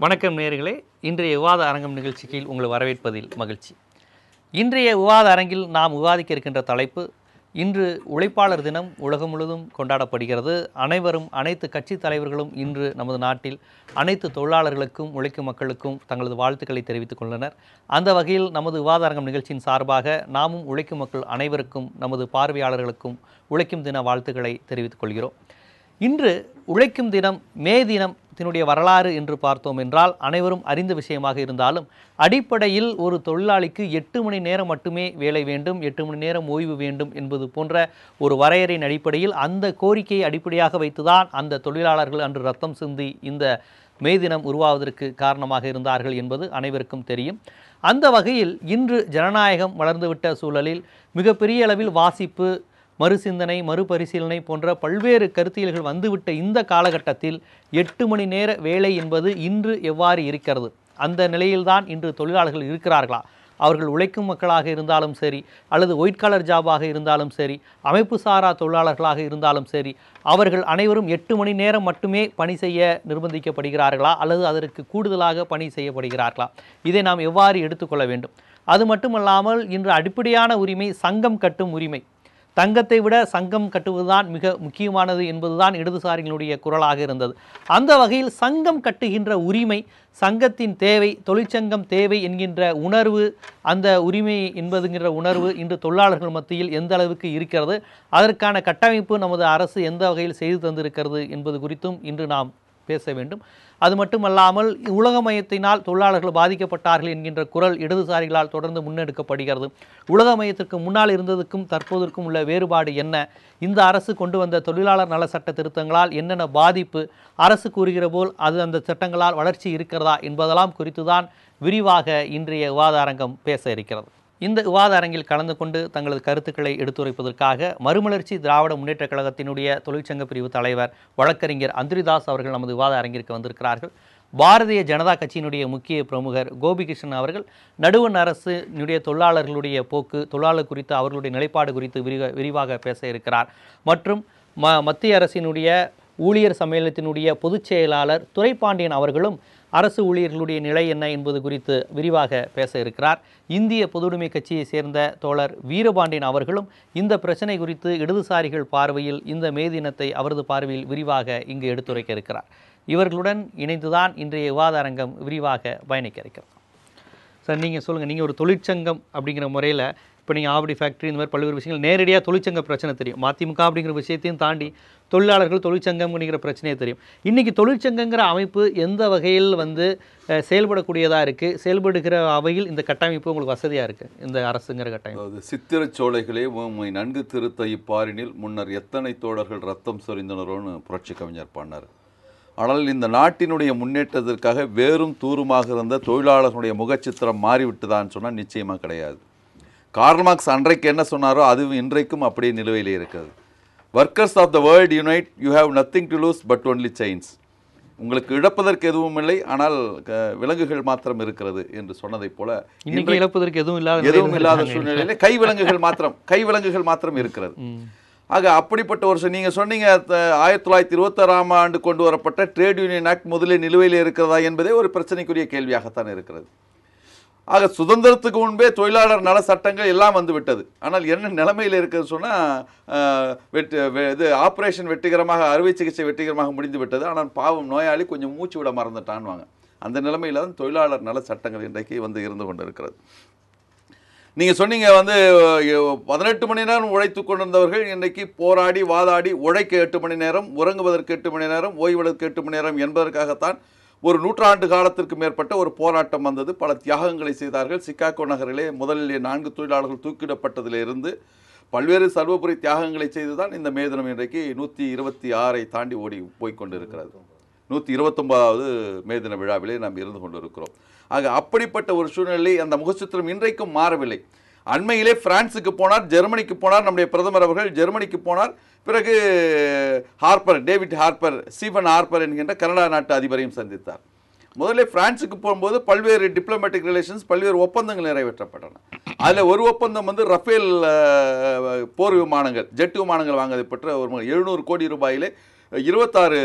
வணக்கம் நேயர்களே, இன்றைய விவாத அரங்கம் நிகழ்ச்சிக்கு உங்களை வரவேற்பதில் மகிழ்ச்சி. இன்றைய விவாத அரங்கில் நாம் விவாதிக்க இருக்கின்ற தலைப்பு, இன்று உழைப்பாளர் தினம் உலகம் முழுவதும் கொண்டாடப்படுகிறது. அனைத்து கட்சி தலைவர்களும் இன்று நமது நாட்டில் அனைத்து தொழிலாளர்களுக்கும் உழைக்கும் மக்களுக்கும் தங்களது வாழ்த்துக்களை தெரிவித்துக் கொண்டனர். அந்த வகையில் நமது விவாத அரங்கம் நிகழ்ச்சியின் சார்பாக நாமும் உழைக்கும் மக்கள் அனைவருக்கும் நமது பார்வையாளர்களுக்கும் உழைக்கும் தின வாழ்த்துக்களை தெரிவித்துக் கொள்கிறோம். இன்று உழைக்கும் தினம், மே தினத்தினுடைய வரலாறு என்று பார்த்தோம் என்றால் அனைவரும் அறிந்த விஷயமாக இருந்தாலும், அடிப்படையில் ஒரு தொழிலாளிக்கு 8 மணி நேரம் மட்டுமே வேலை வேண்டும், 8 மணி நேரம் ஓய்வு வேண்டும் என்பது போன்ற ஒரு வரையறையின் அடிப்படையில் அந்த கோரிக்கையை அடிப்படையாக வைத்துதான் அந்த தொழிலாளர்கள் அன்று ரத்தம் சிந்தி இந்த மே தினம் உருவாவதற்கு காரணமாக இருந்தார்கள் என்பது அனைவருக்கும் தெரியும். அந்த வகையில் இன்று ஜனநாயகம் வளர்ந்துவிட்ட சூழலில் மிகப்பெரிய அளவில் வாசிப்பு, மறுசிந்தனை, மறுபரிசீலனை போன்ற பல்வேறு கருத்தியல்கள் வந்துவிட்ட இந்த காலகட்டத்தில் 8 மணி நேர வேலை என்பது இன்று எவ்வாறு இருக்கிறது? அந்த நிலையில்தான் இன்று தொழிலாளர்கள் இருக்கிறார்களா? அவர்கள் உழைக்கும் மக்களாக இருந்தாலும் சரி, அல்லது ஒயிட் காலர் ஜாபாக இருந்தாலும் சரி, அமைப்பு சாரா தொழிலாளர்களாக இருந்தாலும் சரி, அவர்கள் அனைவரும் 8 மணி நேரம் மட்டுமே பணி செய்ய நிர்பந்திக்கப்படுகிறார்களா, அல்லது அதற்கு கூடுதலாக பணி செய்யப்படுகிறார்களா? இதை நாம் எவ்வாறு எடுத்துக்கொள்ள வேண்டும்? அது மட்டுமல்லாமல் இன்று அடிப்படையான உரிமை சங்கம் கட்டும் உரிமை. தங்கத்தை விட சங்கம் கட்டுவதுதான் மிக முக்கியமானது என்பதுதான் இடதுசாரிகளுடைய குரலாக இருந்தது. அந்த வகையில் சங்கம் கட்டுகின்ற உரிமை, சங்கத்தின் தேவை, தொழிற்சங்கம் தேவை என்கின்ற உணர்வு, அந்த உரிமை என்பதுங்கிற உணர்வு இன்று தொழிலாளர்கள் மத்தியில் எந்த அளவுக்கு இருக்கிறது, அதற்கான கட்டமைப்பு நமது அரசு எந்த வகையில் செய்து தந்திருக்கிறது என்பது குறித்தும் இன்று நாம் பேச வேண்டும். அது மட்டுமல்லாமல் உலகமயத்தினால் தொழிலாளர்கள் பாதிக்கப்பட்டார்கள் என்கின்ற குரல் இடதுசாரிகளால் தொடர்ந்து முன்னெடுக்கப்படுகிறது. உலகமயத்திற்கு முன்னால் இருந்ததுக்கும் தற்போதற்கும் உள்ள வேறுபாடு என்ன? இந்த அரசு கொண்டு வந்த தொழிலாளர் நல சட்ட திருத்தங்களால் என்னென்ன பாதிப்பு? அரசு கூறுகிற போல் அது அந்த சட்டங்களால் வளர்ச்சி இருக்கிறதா என்பதெல்லாம் குறித்துதான் விரிவாக இன்றைய விவாத அரங்கம் பேச இருக்கிறது. இந்த விவாத அரங்கில் கலந்து கொண்டு தங்களது கருத்துக்களை எடுத்துரைப்பதற்காக மறுமலர்ச்சி திராவிட முன்னேற்ற கழகத்தினுடைய தொழிற்சங்க பிரிவு தலைவர் வழக்கறிஞர் அந்திரிதாஸ் அவர்கள் நமது விவாத அரங்கிற்கு வந்திருக்கிறார்கள். பாரதிய ஜனதா கட்சியினுடைய முக்கிய பிரமுகர் கோபிகிருஷ்ணன் அவர்கள் நடுவண் அரசினுடைய தொழிலாளர்களுடைய போக்கு, தொழிலாளர் குறித்து அவர்களுடைய நிலைப்பாடு குறித்து விரிவாக பேச இருக்கிறார். மற்றும் மத்திய அரசினுடைய ஊழியர் சம்மேளனத்தினுடைய பொதுச் செயலாளர் துரைப்பாண்டியன் அவர்களும் அரசு ஊழியர்களுடைய நிலை என்ன என்பது குறித்து விரிவாக பேச இருக்கிறார். இந்திய பொதுவுடைமை கட்சியை சேர்ந்த தோழர் வீரபாண்டியன் அவர்களும் இந்த பிரச்சனை குறித்து இடதுசாரிகள் பார்வையில் இந்த மே தினத்தை அவரது பார்வையில் விரிவாக இங்கு எடுத்துரைக்க இருக்கிறார். இவர்களுடன் இணைந்துதான் இன்றைய விவாத அரங்கம் விரிவாக பயணிக்க இருக்கிறது. சார், நீங்கள் சொல்லுங்கள். நீங்கள் ஒரு தொழிற்சங்கம் அப்படிங்கிற முறையில் இப்போ நீங்கள் ஆவடி ஃபேக்ட்ரி இந்த மாதிரி பல்வேறு விஷயங்கள் நேரடியாக தொழிற்சங்க பிரச்சனை தெரியும். மதிமுக அப்படிங்கிற விஷயத்தையும் தாண்டி தொழிலாளர்கள் தொழிற்சங்கம் அப்படிங்கிற பிரச்சனையே தெரியும். இன்றைக்கி தொழிற்சங்கங்கிற அமைப்பு எந்த வகையில் செயல்படக்கூடியதாக இருக்குது, செயல்படுகிற வகையில் இந்த கட்டமைப்பு உங்களுக்கு வசதியாக இருக்குது இந்த அரசுங்கிற கட்டமைப்பு? அதாவது சித்திரச்சோலைகளே உண்மை நன்கு திருத்த இப்பாரினில் முன்னர் எத்தனை தோழர்கள் ரத்தம் சொரிந்தனரோன்னு புரட்சி கவிஞர் பாடினார். ஆனால் இந்த நாட்டினுடைய முன்னேற்றத்திற்காக வேறும் தூருமாக இருந்த தொழிலாளர்களுடைய முகச்சித்திரம் மாறிவிட்டுதான்னு சொன்னால் நிச்சயமாக கிடையாது. கார்ல் மார்க்ஸ் அன்றைக்கு என்ன சொன்னாரோ அது இன்றைக்கும் அப்படியே நிலுவையிலே இருக்கிறது. Workers of the world unite, you have nothing to lose but only chains. உங்களுக்கு இழப்பதற்கு எதுவும் இல்லை, ஆனால் விலங்குகள் மாத்திரம் இருக்கிறது என்று சொன்னதை போல இழப்பதற்கு எதுவும் இல்லாத சூழ்நிலையிலே கைவிலங்குகள் மாத்திரம் இருக்கிறது. ஆக அப்படிப்பட்ட ஒரு நீங்கள் சொன்னீங்க 1926ஆம் ஆண்டு கொண்டு வரப்பட்ட ட்ரேட் யூனியன் ஆக்ட் முதலில் நிலுவையில் இருக்கிறதா என்பதே ஒரு பிரச்சனைக்குரிய கேள்வியாகத்தான் இருக்கிறது. ஆக சுதந்திரத்துக்கு முன்பே தொழிலாளர் நல சட்டங்கள் எல்லாம் வந்து விட்டது. ஆனால் என்ன நிலைமையில் இருக்குன்னு சொன்னால் இது ஆப்ரேஷன் வெற்றிகரமாக, அறுவை சிகிச்சை வெற்றிகரமாக முடிந்து விட்டது. ஆனால் பாவம் நோயாளி கொஞ்சம் மூச்சு விட மறந்துட்டான்வாங்க. அந்த நிலைமையில் தான் தொழிலாளர் நல சட்டங்கள் இன்றைக்கு இருந்து கொண்டு இருக்கிறது. நீங்கள் சொன்னீங்க 18 மணி நேரம் உழைத்து கொண்டிருந்தவர்கள் இன்றைக்கு போராடி வாதாடி உழைக்க 8 மணி நேரம், உறங்குவதற்கு 8 மணி நேரம், ஓய்வெடுக்க 8 மணி நேரம் என்பதற்காகத்தான் ஒரு 100 ஆண்டு காலத்திற்கு மேற்பட்ட ஒரு போராட்டம் வந்தது. பல தியாகங்களை செய்தார்கள். சிகாகோ நகரிலே முதலில் 4 தொழிலாளர்கள் தூக்கிடப்பட்டதிலிருந்து பல்வேறு சர்வபுரி தியாகங்களை செய்துதான் இந்த மே தினம் இன்றைக்கு 126ஐ தாண்டி ஓடி போய்கொண்டிருக்கிறது. 129வது மே தின விழாவிலே நாம் இருந்து கொண்டிருக்கிறோம். ஆக அப்படிப்பட்ட ஒரு சூழ்நிலை அந்த முகச்சித்திரம் இன்றைக்கும் மாறவில்லை. அண்மையிலே பிரான்ஸுக்கு போனார், ஜெர்மனிக்கு போனார் நம்முடைய பிரதமர் அவர்கள். ஜெர்மனிக்கு போனார். பிறகு டேவிட் ஹார்ப்பர், ஸ்டீஃபன் ஹார்ப்பர் என்கின்ற கனடா நாட்டு அதிபரையும் சந்தித்தார். முதல்ல பிரான்ஸுக்கு போகும்போது பல்வேறு டிப்ளமேட்டிக் ரிலேஷன்ஸ், பல்வேறு ஒப்பந்தங்கள் நிறைவேற்றப்பட்டன. அதில் ஒரு ஒப்பந்தம் ரஃபேல் போர் விமானங்கள், ஜெட் விமானங்கள் வாங்குவதை பற்றி ஒரு 700 கோடி ரூபாயிலே 26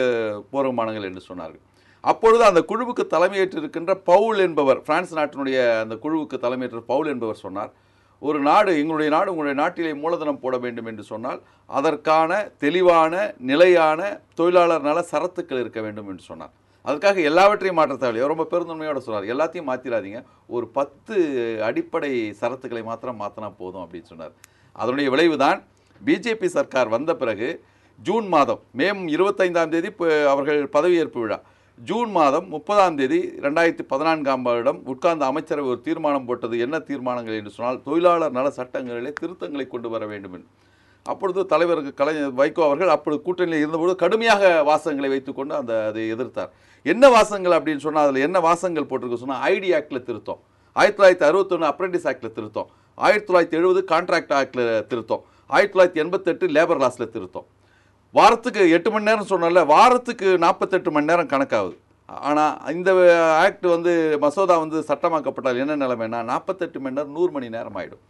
போர் விமானங்கள் என்று சொன்னார்கள். அப்பொழுது அந்த குழுவுக்கு தலைமையேற்று இருக்கின்ற பவுல் என்பவர், பிரான்ஸ் நாட்டினுடைய அந்த குழுவுக்கு தலைமையேற்ற பவுல் என்பவர் சொன்னார், ஒரு நாடு, எங்களுடைய நாடு உங்களுடைய நாட்டிலே மூலதனம் போட வேண்டும் என்று சொன்னால் அதற்கான தெளிவான நிலையான தொழிலாளர் நல சரத்துக்கள் இருக்க வேண்டும் என்று சொன்னார். அதுக்காக எல்லாவற்றையும் மாற்ற தேவையில்லை. ரொம்ப பெருந்தன்மையோட சொன்னார், எல்லாத்தையும் மாற்றிடாதீங்க, ஒரு 10 அடிப்படை சரத்துக்களை மாத்திரம் மாற்றினா போதும் அப்படின்னு சொன்னார். அதனுடைய விளைவுதான் பிஜேபி சர்க்கார் வந்த பிறகு ஜூன் மாதம் மே 25ஆம் தேதி அவர்கள் பதவியேற்பு விழா, ஜூன் மாதம் 30ஆம் தேதி 2014ஆம் வருடம் உட்கார்ந்த அமைச்சரவை ஒரு தீர்மானம் போட்டது. என்ன தீர்மானங்கள் என்று சொன்னால், தொழிலாளர் நல சட்டங்களிலே திருத்தங்களை கொண்டு வர வேண்டும் என்று. அப்பொழுது தலைவர் கலைஞர் வைகோ அவர்கள் அப்பொழுது கூட்டணியில் இருந்தபோது கடுமையாக வாசகங்களை வைத்துக்கொண்டு அதை எதிர்த்தார். என்ன வாசகங்கள் அப்படின்னு சொன்னால், அதில் என்ன வாசகங்கள் போட்டிருக்கு சொன்னால், ஐடி ஆக்டில் திருத்தம், 1961 அப்ரெண்டிஸ் ஆக்டில் திருத்தம், 1970 கான்ட்ராக்ட் ஆக்டில் திருத்தம், 1988 லேபர் லாஸில் திருத்தம். வாரத்துக்கு 8 மணி நேரம் சொன்னால வாரத்துக்கு 48 மணி நேரம் கணக்காகுது. ஆனால் இந்த ஆக்ட் மசோதா சட்டமாக்கப்பட்டால் என்ன நிலைமைனா 48 மணி நேரம் 100 மணி நேரம் ஆகிடும்.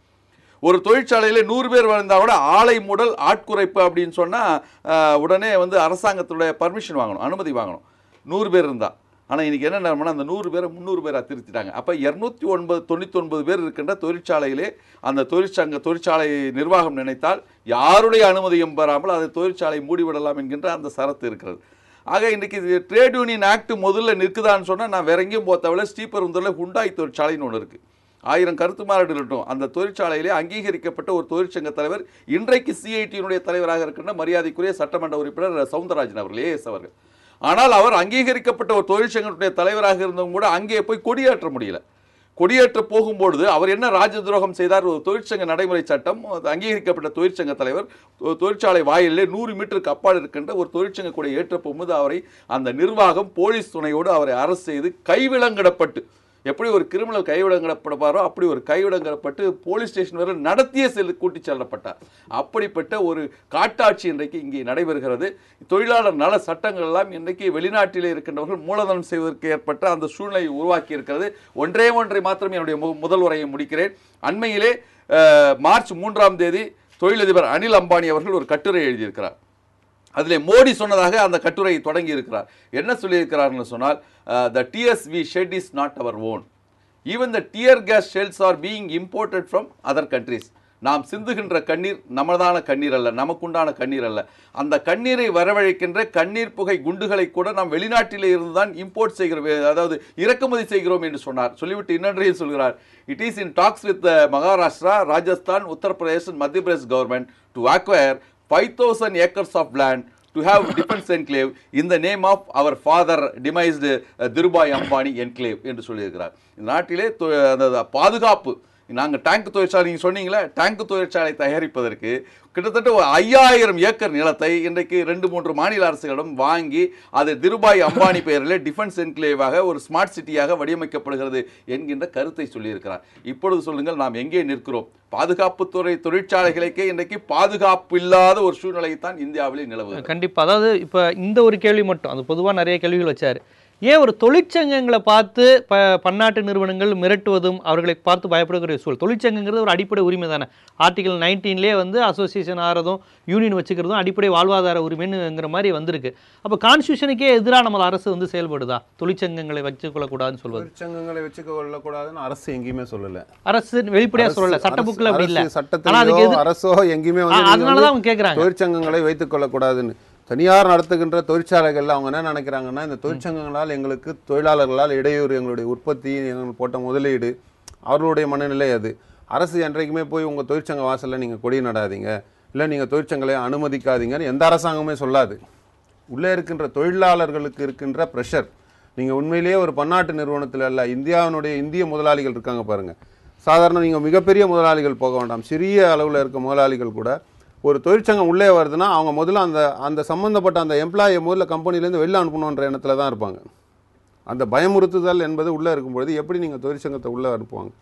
ஒரு தொழிற்சாலையில் 100 பேர் வந்தால் கூட ஆலை மூடல் ஆட்குறைப்பு அப்படின்னு சொன்னால் உடனே அரசாங்கத்துடைய பர்மிஷன் வாங்கணும், அனுமதி வாங்கணும், 100 பேர் இருந்தால். ஆனால் இன்றைக்கி என்ன நிலைமைனா அந்த 100 பேரை 300 பேராக திருத்திட்டாங்க. அப்போ 299 பேர் இருக்கின்ற தொழிற்சாலையிலே அந்த தொழிற்சாலை நிர்வாகம் நினைத்தால் யாருடைய அனுமதியும் பெறாமல் அதை தொழிற்சாலை மூடிவிடலாம் என்கின்ற அந்த சரத்து இருக்கிறது. ஆக இன்றைக்கி ட்ரேட் யூனியன் ஆக்ட் முதல்ல நிற்குதான்னு சொன்னால் நான் வேற எங்கேயும் போத்தவில்லை, ஸ்ரீபெரும்புதூரில் ஹுண்டாய் தொழிற்சாலைன்னு ஒன்று இருக்குது. 1000 கருத்து மாநாடு இருக்கும். அந்த தொழிற்சாலையிலே அங்கீகரிக்கப்பட்ட ஒரு தொழிற்சங்க தலைவர், இன்றைக்கு சிஐடியினுடைய தலைவராக இருக்கின்ற மரியாதைக்குரிய சட்டமன்ற உறுப்பினர் சவுந்தரராஜன் அவர்கள், ஏஎஸ் அவர்கள். ஆனால் அவர் அங்கீகரிக்கப்பட்ட ஒரு தொழிற்சங்கத்துடைய தலைவராக இருந்தவங்க கூட அங்கே போய் கொடியேற்ற முடியல. கொடியேற்ற போகும்பொழுது அவர் என்ன ராஜ துரோகம் செய்தார்? ஒரு தொழிற்சங்க நடைமுறை சட்டம், அங்கீகரிக்கப்பட்ட தொழிற்சங்க தலைவர் தொழிற்சாலை வாயிலே 100 மீட்டருக்கு அப்பால் இருக்கின்ற ஒரு தொழிற்சங்க கூட ஏற்ற போகும்போது அவரை அந்த நிர்வாகம் போலீஸ் துணையோடு அவரை அரசு செய்து கைவிலங்கிடப்பட்டு, எப்படி ஒரு கிரிமினல் கைவிடங்கப்படப்பாரோ அப்படி ஒரு கைவிடங்கப்பட்டு போலீஸ் ஸ்டேஷன் வரை நடத்திய கூட்டி செல்லப்பட்டார். அப்படிப்பட்ட ஒரு காட்டாட்சி இன்றைக்கு இங்கே நடைபெறுகிறது. தொழிலாளர் நல சட்டங்கள் எல்லாம் இன்றைக்கு வெளிநாட்டிலே இருக்கின்றவர்கள் மூலதனம் செய்வதற்கு ஏற்பட்ட அந்த சூழ்நிலையை உருவாக்கி இருக்கிறது. ஒன்றை மாத்திரம் என்னுடைய முதல் உரையை முடிக்கிறேன். அண்மையிலே மார்ச் 3ஆம் தேதி தொழிலதிபர் அனில் அம்பானி அவர்கள் ஒரு கட்டுரை எழுதியிருக்கிறார். அதிலே மோடி சொன்னதாக அந்த கட்டுரையை தொடங்கி இருக்கிறார். என்ன சொல்லியிருக்கிறார்னு சொன்னால், the tears we shed is not our own. Even the tear gas shells are being imported from other countries. நாம் சிந்துகின்ற கண்ணீர் நமதான கண்ணீர் அல்ல, நமக்குண்டான கண்ணீர் அல்ல. அந்த கண்ணீரை வரவழைக்கின்ற கண்ணீர் புகை குண்டுகளை கூட நாம் வெளிநாட்டிலே இருந்துதான் இம்போர்ட் செய்கிறோம், அதாவது இறக்குமதி செய்கிறோம் என்று சொன்னார். சொல்லிவிட்டு இன்னொன்றையும் சொல்கிறார், it is in talks with Maharashtra, Rajasthan, Uttar Pradesh, Madhya Pradesh government to acquire 5000 acres of land to have defense enclave in the name of our father demised Dhirubhai Ambani enclave என்று சொல்லியிருக்கிறார். இந்த நாட்டிலே பாதுகாப்பு, நாங்கள் டேங்க் தொழிற்சாலை, நீங்கள் சொன்னீங்களே டேங்க் தொழிற்சாலை தயாரிப்பதற்கு கிட்டத்தட்ட 5000 ஏக்கர் நிலத்தை இன்றைக்கு 2-3 மாநில அரசுகளிடம் வாங்கி அது திருபாய் அம்பானி பெயரில் டிஃபென்ஸ் என்க்ளேவாக ஒரு ஸ்மார்ட் சிட்டியாக வடிவமைக்கப்படுகிறது என்கின்ற கருத்தை சொல்லியிருக்கிறார். இப்பொழுது சொல்லுங்கள், நாம் எங்கே நிற்கிறோம்? பாதுகாப்புத்துறை தொழிற்சாலைகளுக்கே இன்றைக்கு பாதுகாப்பு இல்லாத ஒரு சூழ்நிலை தான் இந்தியாவிலே நிலவுகிறது. கண்டிப்பாக. அதாவது இப்போ இந்த ஒரு கேள்வி மட்டும், அது பொதுவாக நிறைய கேள்விகள் வச்சார். ஏன் ஒரு தொழிற்சங்கங்களை பார்த்து பன்னாட்டு நிறுவனங்கள் மிரட்டுவதும் அவர்களை பார்த்து பயப்படுகிற சூழல்? தொழிற்சங்கங்கிறது ஒரு அடிப்படை உரிமை தானே. ஆர்டிகல் 19லேயே அசோசியேஷன் ஆகிறதும் யூனியன் வச்சுக்கிறதும் அடிப்படை வாழ்வாதார உரிமைங்கிற மாதிரி வந்திருக்கு. அப்போ கான்ஸ்டியூஷனுக்கே எதிராக நம்ம அரசு செயல்படுதா? தொழிற்சங்கங்களை வச்சுக்கொள்ளக்கூடாதுன்னு சொல்வது. தொழிற்சங்கங்களை வச்சுக்கொள்ளக்கூடாதுன்னு அரசு எங்கேயுமே சொல்லல. அரசு வெளிப்படையாக சொல்லல, சட்ட புக்கில் அப்படி இல்லை. சட்டத்திலேயோ அரசோ எங்கேயுமே அதனாலதான் அவங்க கேட்குறாங்க தொழிற்சங்கங்களை வைத்துக் கொள்ளக்கூடாதுன்னு. தனியார் நடத்துகின்ற தொழிற்சாலைகள் அவங்க என்ன நினைக்கிறாங்கன்னா, இந்த தொழிற்சங்கங்களால் எங்களுக்கு தொழிலாளர்களால் இடையூறு, எங்களுடைய உற்பத்தி, எங்களுக்கு போட்ட முதலீடு, அவர்களுடைய மனநிலை அது. அரசு என்றைக்குமே போய் உங்கள் தொழிற்சங்க வாசலில் நீங்கள் கொடி நடாதீங்க, இல்லை நீங்கள் தொழிற்சங்கங்களை அனுமதிக்காதீங்கன்னு எந்த அரசாங்கமே சொல்லாது. உள்ளே இருக்கின்ற தொழிலாளர்களுக்கு இருக்கின்ற ப்ரெஷர், நீங்கள் உண்மையிலேயே ஒரு பன்னாட்டு நிறுவனத்தில் அல்ல, இந்திய முதலாளிகள் இருக்காங்க பாருங்கள். சாதாரண நீங்கள் மிகப்பெரிய முதலாளிகள் போக வேண்டாம், சிறிய அளவில் இருக்க முதலாளிகள் கூட ஒரு தொழிற்சங்கம் உள்ளே வருதுன்னா அவங்க முதல்ல அந்த சம்மந்தப்பட்ட அந்த எம்ப்ளாயை முதல்ல கம்பெனிலேருந்து வெளில அனுப்பணுன்ற எண்ணத்தில் தான் இருப்பாங்க. அந்த பயமுறுத்துதல் என்பது உள்ளே இருக்கும்பொழுது எப்படி நீங்கள் தொழிற்சங்கத்தை உள்ளே அனுப்புவாங்க?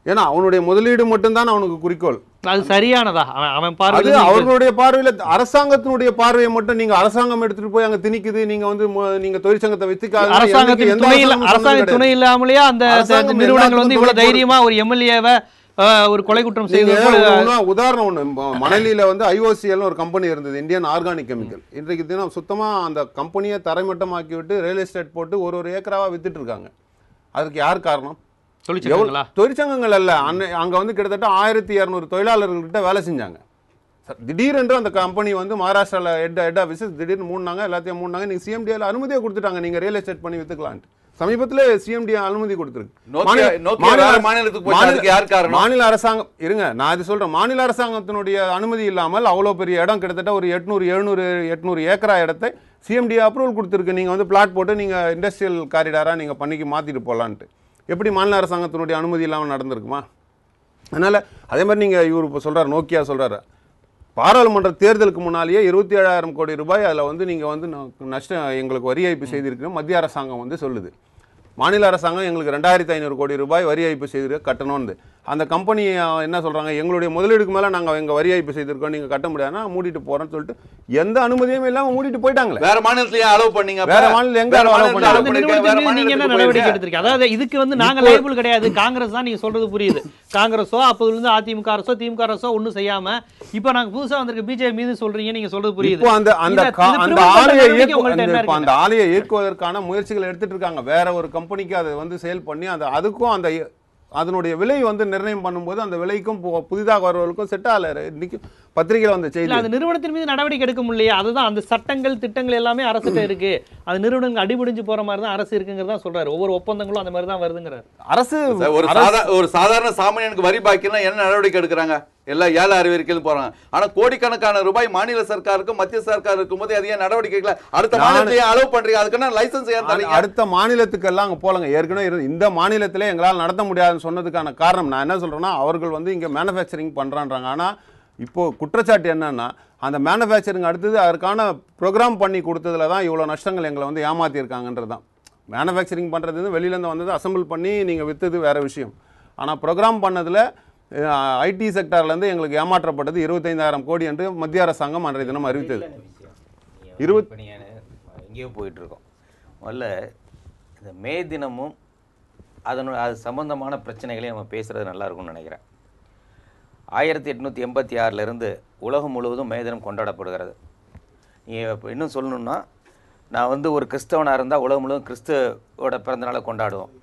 ஏன்னா அவனுடைய முதலீடு மட்டும்தான் அவனுக்கு குறிக்கோள். அது சரியானதா? அவன் பார்வை, அவர்களுடைய பார்வையில், அரசாங்கத்தினுடைய பார்வையை மட்டும் நீங்கள் அரசாங்கம் எடுத்துட்டு போய் அங்கே திணிக்குது, நீங்க தொழிற்சங்கத்தை வச்சுக்காது. அரசாங்க துணை இல்லாமலேயே அந்த நிறுவனங்கள் இவ்வளவு தைரியமா ஒரு எம்எல்ஏவை ஒரு கொலை குற்றம் நீங்க செய்து உதாரணம் ஒண்ணு, மணலியில வந்து IOCL ஒரு கம்பெனி இருந்தது, இந்தியன் ஆர்கானிக் கெமிக்கல். இன்றைக்கு தினம் சுத்தமா அந்த கம்பெனியை தரைமட்டமாக்கி விட்டு ரியல் எஸ்டேட் போட்டு ஒரு ஏக்கராவா வித்துட்டு இருக்காங்க. அதுக்கு யார் காரணம்? தொழிற்சங்கங்கள் அல்ல. அங்க வந்து கிட்டத்தட்ட 1200 தொழிலாளர்கள்கிட்ட வேலை செஞ்சாங்க. திடீரென்று அந்த கம்பெனி வந்து மகாராஷ்டிரால ஹெட் ஆஃபீஸ் திடீர்னு மூடினாங்க, எல்லாத்தையும் மூடினாங்க. நீங்க CMDல அனுமதியை கொடுத்துட்டாங்க, நீங்க ரியல் எஸ்டேட் பண்ணி வித்துக்கலான்ட்டு. சமீபத்தில் CMD அனுமதி கொடுத்துருக்கு. மாநில அரசாங்கம் இருங்க, நான் இது சொல்றேன், மாநில அரசாங்கத்தினுடைய அனுமதி இல்லாமல் அவ்வளவு பெரிய இடம், கிட்டத்தட்ட ஒரு 800 ஏக்கரா இடத்தை CMD அப்ரூவல் கொடுத்துருக்கு. நீங்க வந்து பிளாட் போட்டு நீங்க இண்டஸ்ட்ரியல் காரிடாரா நீங்க பண்ணிக்கு மாத்திட்டு போலான்ட்டு. எப்படி மாநில அரசாங்கத்தினுடைய அனுமதி இல்லாமல் நடந்திருக்குமா? அதனால அதே மாதிரி நீங்க இவர் இப்போ சொல்றாரு, நோக்கியா சொல்றாரு, பாராளுமன்ற தேர்தலுக்கு முன்னாலேயே 27,000 கோடி ரூபாய் அதில் வந்து நீங்கள் வந்து நஷ்டம் எங்களுக்கு வரி ஏய்ப்பு செய்திருக்கணும் மத்திய அரசாங்கம் வந்து சொல்லுது. மாநில அரசாங்கம் எங்களுக்கு 2,500 கோடி ரூபாய் வரி ஏய்ப்பு செய்து கட்டணும்னு. அந்த கம்பெனி என்ன சொல்கிறாங்க, எங்களுடைய முதலீடுக்கு மேலே நாங்கள் எங்கள் வரி ஏய்ப்பு செய்திருக்கோம், நீங்கள் கட்ட முடியாதுன்னா மூடிட்டு போகிறோன்னு சொல்லிட்டு எந்த அனுமதியும் இல்லாமல் மூடிட்டு போயிட்டாங்களே. வேற மாநிலத்தில் அலோவ் பண்ணீங்க? வேற மாநிலம் எங்க நீங்க என்ன நடவடிக்கை எடுத்திருக்கீங்க? அதாவது இதுக்கு வந்து நாங்க லைபிள் கிடையாது, காங்கிரஸ் தான். நீங்க சொல்றது புரியுது. காங்கிரஸோ அப்போதிலிருந்து அதிமுக அரசோ திமுக அரசோ ஒன்றும் செய்யாம இப்போ நாங்க புதுசா வந்திருக்க பிஜேபி மீது சொல்றீங்க, நீங்க சொல்றது புரியுது. இப்போ அந்த ஆலையை இயக்குவதற்கான முயற்சிகள் எடுத்துட்டு இருக்காங்க. வேற ஒரு கம்பெனிக்கு அதை வந்து சேல் பண்ணி அதுக்கும் அதனுடைய விலை வந்து நிர்ணயம் பண்ணும்போது அந்த விலைக்கும் புதிதாக வருவதற்கும் செட் ஆகல. இன்னைக்கு பத்திரிகையில் வந்த செய்தி, அந்த நிறுவனத்தின் மீது நடவடிக்கை எடுக்க முடியலையா? அதுதான் அந்த சட்டங்கள் திட்டங்கள் எல்லாமே அரசுகிட்ட இருக்கு. அது நிறுவனங்கள் அடிபடிஞ்சு போற மாதிரி தான் அரசு இருக்குங்கிறதா சொல்றாரு. ஒவ்வொரு ஒப்பந்தங்களும் அந்த மாதிரி தான் வருதுங்கிறாரு. அரசு ஒரு சாதாரண சாமானியனுக்கு வரி பாக்கினா என்ன நடவடிக்கை எடுக்கிறாங்க? எல்லாம் ஏழை அறிவிக்கையில் போறாங்க. ஆனா கோடிக்கணக்கான ரூபாய் மாநில சர்க்காருக்கும் மத்திய சர்க்கார் இருக்கும் போது அதிக நடவடிக்கைகளை அடுத்த மாநிலத்தை அலோவ் பண்றீங்க. அதுக்கான லைசன்ஸ் அடுத்த மாநிலத்துக்கு எல்லாம் அங்க போலங்க. ஏற்கனவே இந்த மாநிலத்திலே எங்களால் நடத்த முடியாதுன்னு சொன்னதுக்கான காரணம் நான் என்ன சொல்றேன்னா, அவர்கள் வந்து இங்க மேனுஃபேக்சரிங் பண்றாங்க. ஆனா இப்போ குற்றச்சாட்டு என்னன்னா, அந்த மேனுஃபேக்சரிங் அடுத்தது அதற்கான ப்ரோக்ராம் பண்ணி கொடுத்ததுல தான் இவ்வளோ நஷ்டங்கள் எங்களை வந்து ஏமாத்தி இருக்காங்கன்றது தான். மேனுஃபேக்சரிங் பண்ணுறது வெளியிலேருந்து வந்தது, அசம்பிள் பண்ணி நீங்கள் விற்றது வேற விஷயம். ஆனால் ப்ரோக்ராம் பண்ணதில் ஐடி செக்டார்லேருந்து எங்களுக்கு ஏமாற்றப்பட்டது 25,000 கோடி என்று மத்திய அரசாங்கம் அன்றைய தினம் அறிவித்தது. எங்கேயோ போயிட்டுருக்கோம். முதல்ல இந்த மே தினமும் அது சம்பந்தமான பிரச்சனைகளையும் நம்ம பேசுகிறது நல்லா இருக்கும்னு நினைக்கிறேன். 1886 உலகம் முழுவதும் மே தினம் கொண்டாடப்படுகிறது. இப்போ இன்னும் சொல்லணுன்னா, நான் வந்து ஒரு கிறிஸ்தவனாக இருந்தால் உலகம் முழுவதும் கிறிஸ்துவோட பிறந்தநாளை கொண்டாடுவோம்.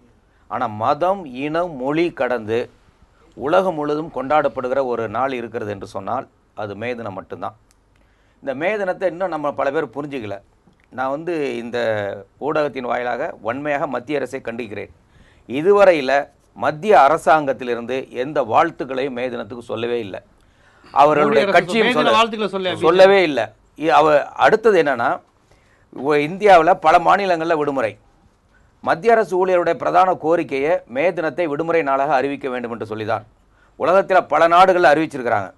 ஆனால் மதம் இனம் மொழி கடந்து உலகம் முழுவதும் கொண்டாடப்படுகிற ஒரு நாள் இருக்கிறது என்று சொன்னால் அது மே தினம் மட்டும்தான். இந்த மே தினத்தை இன்னும் நம்ம பல பேர் புரிஞ்சுக்கல. நான் வந்து இந்த ஊடகத்தின் வாயிலாக வன்மையாக மத்திய அரசை கண்டிக்கிறேன். இதுவரையில் மத்திய அரசாங்கத்திலிருந்து எந்த வாழ்த்துக்களையும் மே தினத்துக்கு சொல்லவே இல்லை. அவர்களுடைய கட்சியும் சொல்லவே இல்லை. அடுத்தது என்னன்னா, இந்தியாவில் பல மாநிலங்களில் விடுமுறை. மத்திய அரசு ஊழியருடைய பிரதான கோரிக்கையை மே தினத்தை விடுமுறை நாளாக அறிவிக்க வேண்டும் என்று சொல்லிதான் உலகத்தில் பல நாடுகளில் அறிவிச்சிருக்கிறாங்க.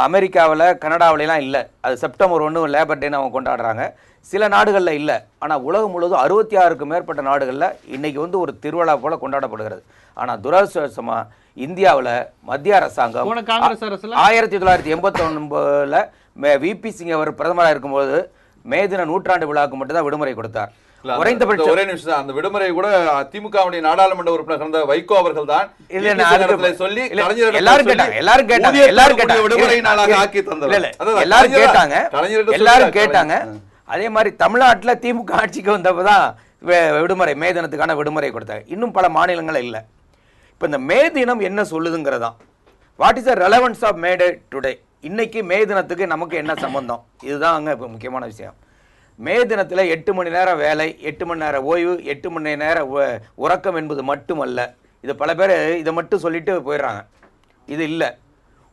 அமெரிக்காவில் கனடாவிலாம் இல்லை, அது செப்டம்பர் 1 லேபர் டேன்னு அவங்க கொண்டாடுறாங்க. சில நாடுகளில் இல்லை. ஆனால் உலகம் முழுவதும் 66க்கும் மேற்பட்ட நாடுகளில் இன்றைக்கி வந்து ஒரு திருவிழா போல் கொண்டாடப்படுகிறது. ஆனால் துரதிர்ஷ்டவசமாக இந்தியாவில் மத்திய அரசாங்கம் 1989 VP சிங் அவர் பிரதமராக இருக்கும்போது மே தின நூற்றாண்டு விழாவுக்கு மட்டும்தான் விடுமுறை கொடுத்தார். குறைந்தபட்சம் ஒரே நிமிஷம், அந்த விடுமுறை கூட திமுகவுடைய நாடாளுமன்ற உறுப்பினர் வைகோ அவர்கள் தான் சொல்லி எல்லாரும் கேட்டாங்க. அதே மாதிரி தமிழ்நாட்டில் திமுக ஆட்சிக்கு வந்தப்பதான் விடுமுறை, மே தினத்துக்கான விடுமுறை கொடுத்தாங்க. இன்னும் பல மாநிலங்கள் இல்லை. இப்போ இந்த மே தினம் என்ன சொல்லுதுங்கிறதான், what is the relevance of May day today? இன்னைக்கு மே தினத்துக்கு நமக்கு என்ன சம்பந்தம்? இதுதான் அங்கே இப்போ முக்கியமான விஷயம். மே தினத்தில் 8 மணி நேரம் வேலை, 8 மணி நேரம் ஓய்வு, 8 மணி நேரம் உறக்கம் என்பது மட்டுமல்ல. இது பல பேர் இதை மட்டும் சொல்லிட்டு போயிடுறாங்க. இது இல்லை.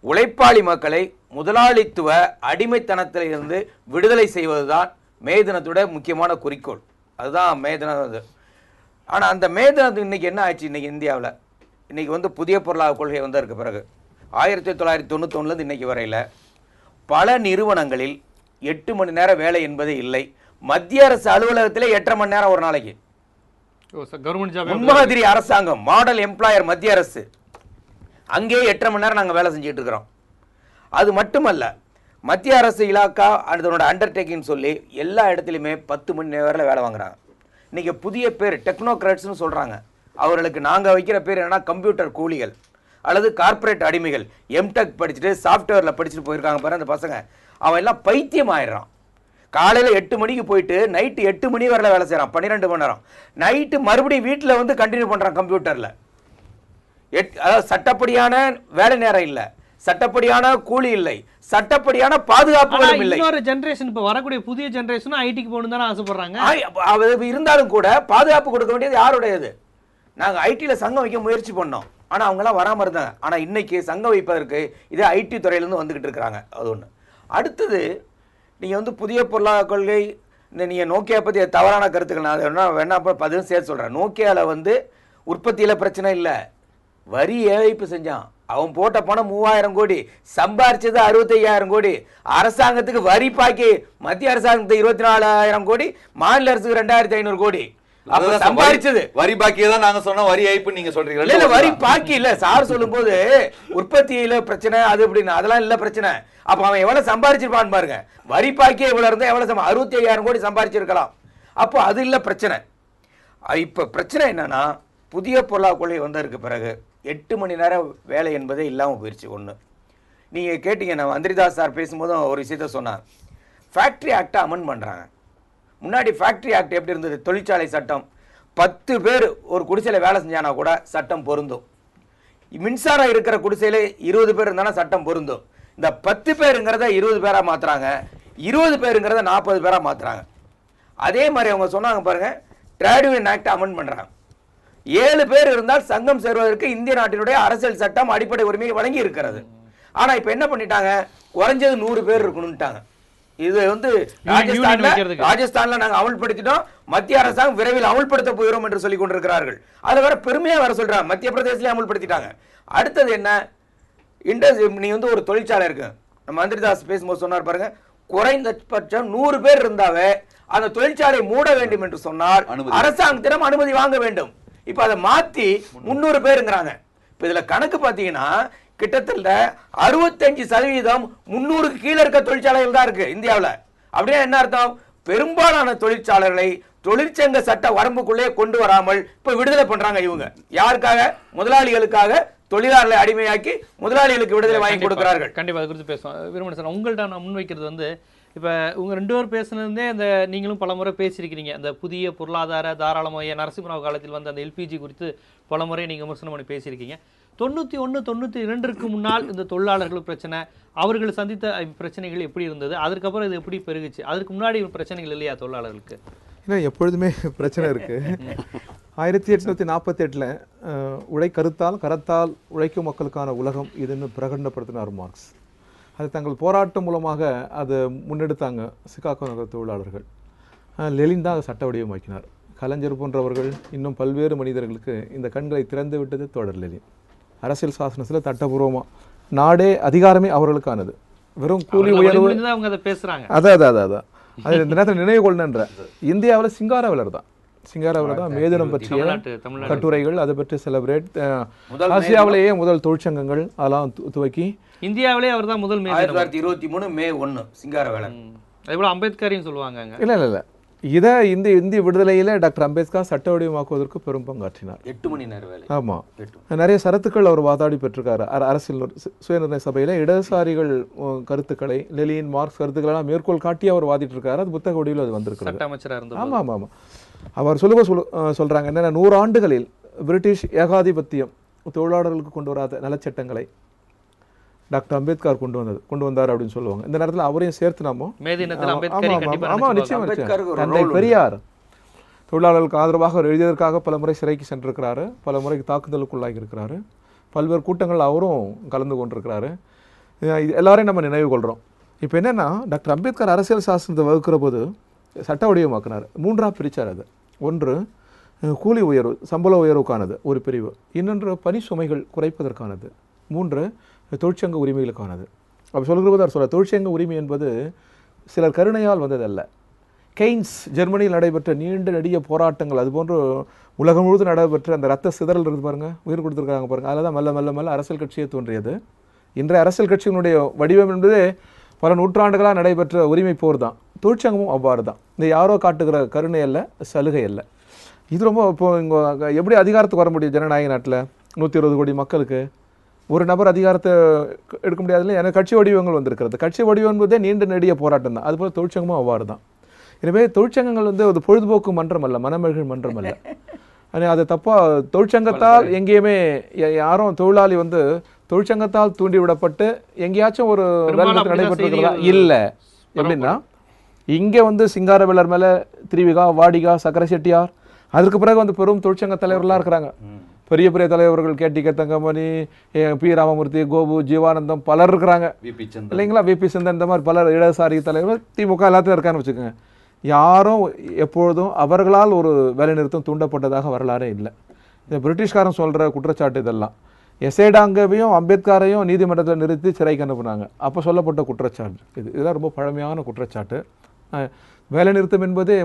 உழைப்பாளி மக்களை முதலாளித்துவ அடிமைத்தனத்தில் இருந்து விடுதலை செய்வது தான் மே தினத்தோட முக்கியமான குறிக்கோள். அதுதான் மே தினம். ஆனால் அந்த மே தினத்துக்கு இன்றைக்கி என்ன ஆச்சு? இன்றைக்கி இந்தியாவில் இன்றைக்கி வந்து புதிய பொருளாதார கொள்கை வந்ததற்கு பிறகு 1991 இன்றைக்கி வரையில் பல நிறுவனங்களில் 8 மணி நேரம் வேலை என்பதே இல்லை. மத்திய அரசு அலுவலகத்திலே 8.5 மணி நேரம் ஒரு நாளைக்கு. முன்மாதிரி அரசாங்கம், மாடல் எம்ப்ளாயர் மத்திய அரசு, அங்கேயே 8.5 மணி நேரம் நாங்கள் வேலை செஞ்சுட்டு இருக்கிறோம். அது மட்டுமல்ல, மத்திய அரசு இலாக்கா அதனோட அண்டர்டேக்கிங் சொல்லி எல்லா இடத்துலையுமே 10 மணி நேரம் வேலை வாங்குறாங்க. இன்றைக்கி புதிய பேர் டெக்னோக்ராட்ஸ்னு சொல்கிறாங்க. அவர்களுக்கு நாங்கள் வைக்கிற பேர் என்னன்னா கம்ப்யூட்டர் கூலிகள். அல்லது கார்ப்பரேட் அடிமைகள். எம்டெக் படிச்சுட்டு சாஃப்ட்வேரில் படிச்சுட்டு போயிருக்காங்க பாரு அந்த பசங்க, அவன் எல்லாம் பைத்தியம் ஆயிடுறான். காலையில் 8 மணிக்கு போயிட்டு நைட்டு 8 மணி வரல வேலை செய்கிறான், 12 மணி நேரம். நைட்டு மறுபடியும் வீட்டில் வந்து கண்டினியூ பண்ணுறான் கம்ப்யூட்டரில். அதாவது சட்டப்படியான வேலை நேரம் இல்லை, சட்டப்படியான கூலி இல்லை, சட்டப்படியான பாதுகாப்புகளும் இல்லை. இன்னொரு ஜெனரேஷன், இப்போ வரக்கூடிய புதிய ஜெனரேஷன் ஐடிக்கு போகணும் தானே ஆசைப்படுறாங்க. இருந்தாலும் கூட பாதுகாப்பு கொடுக்க வேண்டியது யாருடையது? நாங்கள் ஐடியில் சங்கம் வைக்க முயற்சி பண்ணோம், ஆனால் அவங்களாம் வராமல் இருந்தாங்க. ஆனால் இன்னைக்கு சங்கம் வைப்பதற்கு இதே ஐடி துறையிலேருந்து வந்துக்கிட்டு இருக்கிறாங்க. அது ஒன்று. அடுத்தது, நீங்கள் வந்து புதிய பொருளாதார கொள்கை, இந்த நீங்கள் நோக்கியா பற்றி தவறான கருத்துக்கள் நான் அதை வேணா பதிலும் சேர்த்து சொல்கிறேன். நோக்கியாவில் வந்து உற்பத்தியில் பிரச்சனை இல்லை, வரி ஏய்ப்பு செஞ்சான். அவன் போட்ட பணம் 3000 கோடி, சம்பாரிச்சது 65,000 கோடி. அரசாங்கத்துக்கு வரி பாக்கி மத்திய அரசாங்கத்துக்கு 24,000 கோடி, மாநில அரசுக்கு 2,500 கோடி. அப்ப சம்பாரிச்சது வரி பாக்கியை தான் நாங்க சொன்னோம், வரி ஏய்ப்பு நீங்க சொல்றீங்க. இல்ல வரி பாக்கி இல்ல சார் சொல்லும் போது உற்பத்தியில பிரச்சனை அது அப்படின்னு அதெல்லாம் இல்ல பிரச்சனை. அப்ப அவன் எவ்வளவு சம்பாரிச்சிருப்பான்னு பாருங்க. வரி பாக்கியே இவ்வளவு இருந்தா எவ்வளவு 65,000 கோடி சம்பாரிச்சிருக்கலாம். அப்போ அது இல்ல பிரச்சனை. இப்ப பிரச்சனை என்னன்னா, புதிய பொருளாதார கொள்கை வந்ததற்கு பிறகு 8 மணி நேரம் வேலை என்பதே இல்லாமல் போயிடுச்சு. ஒன்று, நீங்கள் கேட்டீங்க, நான் மந்திரிதாஸ் சார் பேசும்போதும் ஒரு விஷயத்த சொன்னார். ஃபேக்ட்ரி ஆக்டை அமெண்ட் பண்ணுறாங்க. முன்னாடி ஃபேக்ட்ரி ஆக்ட் எப்படி இருந்தது? தொழிற்சாலை சட்டம், 10 பேர் ஒரு குடிசையில் வேலை செஞ்சானா கூட சட்டம் பொருந்தும். மின்சாரம் இருக்கிற குடிசையில் 20 பேர் இருந்தாலும் சட்டம் பொருந்தும். இந்த 10 பேருங்கிறத 20 பேராக மாற்றுறாங்க, 20 பேருங்கிறத 40 பேராக மாற்றுறாங்க. அதே மாதிரி அவங்க சொன்னாங்க பாருங்க, ட்ரேட் யூனியன் ஆக்ட் அமெண்ட் பண்ணுறாங்க. 7 பேர் இருந்தால் சங்கம் சேர்வதற்கு இந்திய நாட்டினுடைய அரசியல் சட்டம் அடிப்படை உரிமையை வழங்கி இருக்கிறது. ஆனா இப்ப என்ன பண்ணிட்டாங்க, குறைஞ்சது 100 பேர் இருக்கணும்ட்டாங்க. இது வந்து ராஜஸ்தான்ல நாங்க அமல்படுத்திட்டோம், மத்திய அரசாங்கம் விரைவில் அமல்படுத்த போகிறோம் என்று சொல்லிக் கொண்டிருக்கிறார்கள். அதுல வேற பெருமையா வர சொல்றாங்க, மத்திய பிரதேசலயே அமல்படுத்திட்டாங்க. அடுத்தது என்ன, நீ வந்து ஒரு தொழிற்சாலை இருக்கு, நம்ம மந்திரிதாஸ் பேசும்போது சொன்னார் பாருங்க, குறைந்தபட்சம் 100 பேர் இருந்தாவே அந்த தொழிற்சாலை மூட வேண்டும் என்று சொன்னால் அரசாங்கத்திடம் அனுமதி வாங்க வேண்டும். இப்ப அதை மாத்தி 300 பேருங்கிறாங்க. இப்ப இதுல கணக்கு பாத்தீங்கன்னா கிட்டத்தட்ட 65% 300க்கு கீழே இருக்க தொழிற்சாலைகள் தான் இருக்கு இந்தியாவில். அப்படின்னா என்ன அர்த்தம்? பெரும்பாலான தொழிற்சாலைகளை தொழிற்சங்க சட்ட வரம்புக்குள்ளே கொண்டு வராமல் இப்ப விடுதலை பண்றாங்க இவங்க. யாருக்காக? முதலாளிகளுக்காக. தொழிலாளர்களை அடிமையாக்கி முதலாளிகளுக்கு விடுதலை வாங்கி கொடுக்கிறார்கள். கண்டிப்பா அது குறித்து பேசுவோம். விரும்புகிறேன் சார், உங்கள்கிட்ட நான் முன்வைக்கிறது வந்து, இப்போ உங்கள் 2 பேர் பேசுனதே அந்த நீங்களும் பல முறை பேசியிருக்கிறீங்க, அந்த புதிய பொருளாதார தாராளமய நரசிம்மராவ் காலத்தில் வந்து அந்த எல்பிஜி குறித்து பல முறை நீங்கள் விமர்சனம் பண்ணி பேசியிருக்கீங்க. 91, 92க்கு முன்னால் இந்த தொழிலாளர்கள் பிரச்சனை, அவர்கள் சந்தித்த பிரச்சனைகள் எப்படி இருந்தது, அதுக்கப்புறம் இது எப்படி பெருகுச்சு? அதுக்கு முன்னாடி பிரச்சனைகள் இல்லையா தொழிலாளர்களுக்கு? இல்லை, எப்பொழுதுமே பிரச்சனை இருக்குது. 1848 கரத்தால் உழைக்கும் மக்களுக்கான உலகம் இதுன்னு பிரகடனப்படுத்தினார் மார்க்ஸ். அது தங்கள் போராட்டம் மூலமாக அதை முன்னெடுத்தாங்க சிகாகோ நகர தொழிலாளர்கள். லெனின் தான் அதை சட்ட வடிவமாக்கினார். கலைஞர் போன்றவர்கள் இன்னும் பல்வேறு மனிதர்களுக்கு இந்த கண்களை திறந்து விட்டது தோழர் லெனின். அரசியல் சாசனத்தில் சட்டபூர்வமாக நாடே அதிகாரமே அவர்களுக்கானது. வெறும் கூலி உயர்வு அவங்க அதை பேசுகிறாங்க. அதான் அது இந்த நேரத்தில் நினைவு கொள்ளணுன்ற, இந்தியாவில் சிங்காரவேலர் தான் மேதினம் பற்றிய கட்டுரைகள், அதை பற்றி செலிப்ரேட், ஆசியாவிலேயே முதல் தொழிற்சங்கங்கள் அதெல்லாம் துவக்கி இந்தியாவிலே அவர் தான் முதல். 1923 மே 1 சிங்காரவேலர். அதேபோல அம்பேத்கரையும் சொல்லுவாங்க. இல்லை இதை இந்திய விடுதலையில் டாக்டர் அம்பேத்கர் சட்ட வடிவமாக்குவதற்கு பெரும் பங்காற்றினார். 8 மணி நேர வேலை. ஆமாம், நிறைய சரத்துக்கள் அவர் வாதாடி பெற்றிருக்காரு. அரசியல் சுயநிர்ணய சபையில் இடதுசாரிகள் கருத்துக்களை, லெனின் மார்க்ஸ் கருத்துக்களெல்லாம் மேற்கோள் காட்டி அவர் வாதிட்டு இருக்காரு. அது புத்தக வடிவில் அது வந்திருக்கிறது. ஆமாம். அவர் சொல்றாங்க என்னென்ன, 100 ஆண்டுகளில் பிரிட்டிஷ் ஏகாதிபத்தியம் தொழிலாளர்களுக்கு கொண்டு வராத நலச்சட்டங்களை டாக்டர் அம்பேத்கர் கொண்டு வந்தார் அப்படின்னு சொல்லுவாங்க. இந்த நேரத்தில் அவரையும் சேர்த்து நாம தந்தை பெரியார் தொழிலாளர்களுக்கு ஆதரவாக அவர் எழுதியதற்காக பல முறை சிறைக்கு சென்றிருக்கிறாரு, பல முறைக்கு தாக்குதலுக்குள்ளாகி இருக்கிறாரு, பல்வேறு கூட்டங்கள் அவரும் கலந்து கொண்டிருக்கிறாரு. இது எல்லாரையும் நம்ம நினைவு கொள்கிறோம். இப்போ என்னென்னா, டாக்டர் அம்பேத்கர் அரசியல் சாசனத்தை வகுக்கிற போது சட்ட வடிவமாக்கினார். 3ஆக பிரித்தார். அது ஒன்று கூலி உயர்வு, சம்பள உயர்வுக்கானது ஒரு பிரிவு, இன்னொன்று பணி சுமைகள் குறைப்பதற்கானது, 3 தொழிற்சங்க உரிமைகளுக்கானது. அப்போ சொல்கிற போது அவர் சொல்ல, தொழிற்சங்க உரிமை என்பது சிலர் கருணையால் வந்ததல்ல. கெய்ன்ஸ் ஜெர்மனியில் நடைபெற்ற நீண்ட நெடிய போராட்டங்கள், அதுபோன்று உலகம் முழுவதும் நடைபெற்ற அந்த ரத்த சிதறல் இருந்து பாருங்கள், உயிர் கொடுத்துருக்காங்க பாருங்கள், அதில் தான் மெல்ல அரசியல் கட்சியே தோன்றியது. இன்றைய அரசியல் கட்சியினுடைய வடிவம் என்பது பல நூற்றாண்டுகளாக நடைபெற்ற உரிமை போர் தான். தொழிற்சங்கமும் அவ்வாறு தான். இந்த யாரோ காட்டுகிற கருணை அல்ல, சலுகை அல்ல. இது ரொம்ப இப்போ இங்கே எப்படி அதிகாரத்துக்கு வர முடியும் ஜனநாயக நாட்டில் 120 கோடி மக்களுக்கு? ஒரு நபர் அதிகாரத்தை எடுக்க முடியாதுல்ல. எனக்கு கட்சி வடிவங்கள் வந்திருக்கிறது. கட்சி வடிவம் என்பதே நீண்ட நெடிய போராட்டம் தான். அதுபோல் தொழிற்சங்கமும் அவ்வாறு தான். எனவே தொழிற்சங்கங்கள் வந்து ஒரு பொழுதுபோக்கு மன்றம் அல்ல, மனமகிழ் மன்றம் அல்ல. அது தப்பாக தொழிற்சங்கத்தால் எங்கேயுமே யாரும் தொழிலாளி வந்து தொழிற்சங்கத்தால் தூண்டிவிடப்பட்டு எங்கேயாச்சும் ஒரு வேலை நடைபெற்றிருக்கிறதா இல்லை. எப்படின்னா இங்கே வந்து சிங்காரவேலர் மேலே திரிவிகா, வாடிகா, சக்கரை செட்டியார், அதற்கு பிறகு வந்து பெரும் தொழிற்சங்க தலைவர்களாக இருக்கிறாங்க. பெரிய பெரிய தலைவர்கள் கேடிகே தங்கமணி, பி ராமமூர்த்தி, கோபு, ஜீவானந்தம் பலர் இருக்கிறாங்க இல்லைங்களா. விபி சந்தன், இந்த மாதிரி பலர் இடதுசாரி தலைவர்கள் திமுக எல்லாத்தையும் இருக்கான்னு வச்சுக்கோங்க. யாரும் எப்பொழுதும் அவர்களால் ஒரு வேலைநிறுத்தம் தூண்டப்பட்டதாக வரலாறே இல்லை. இந்த பிரிட்டிஷ்காரன் சொல்கிற குற்றச்சாட்டு இதெல்லாம். எசேடாங்கவையும் அம்பேத்கரையும் நீதிமன்றத்தில் நிறுத்தி சிறைக்கு அனுப்புனாங்க. அப்போ சொல்லப்பட்ட குற்றச்சாட்டு இதெல்லாம் ரொம்ப பழமையான குற்றச்சாட்டு. வேலைநிறுத்தம் என்பதே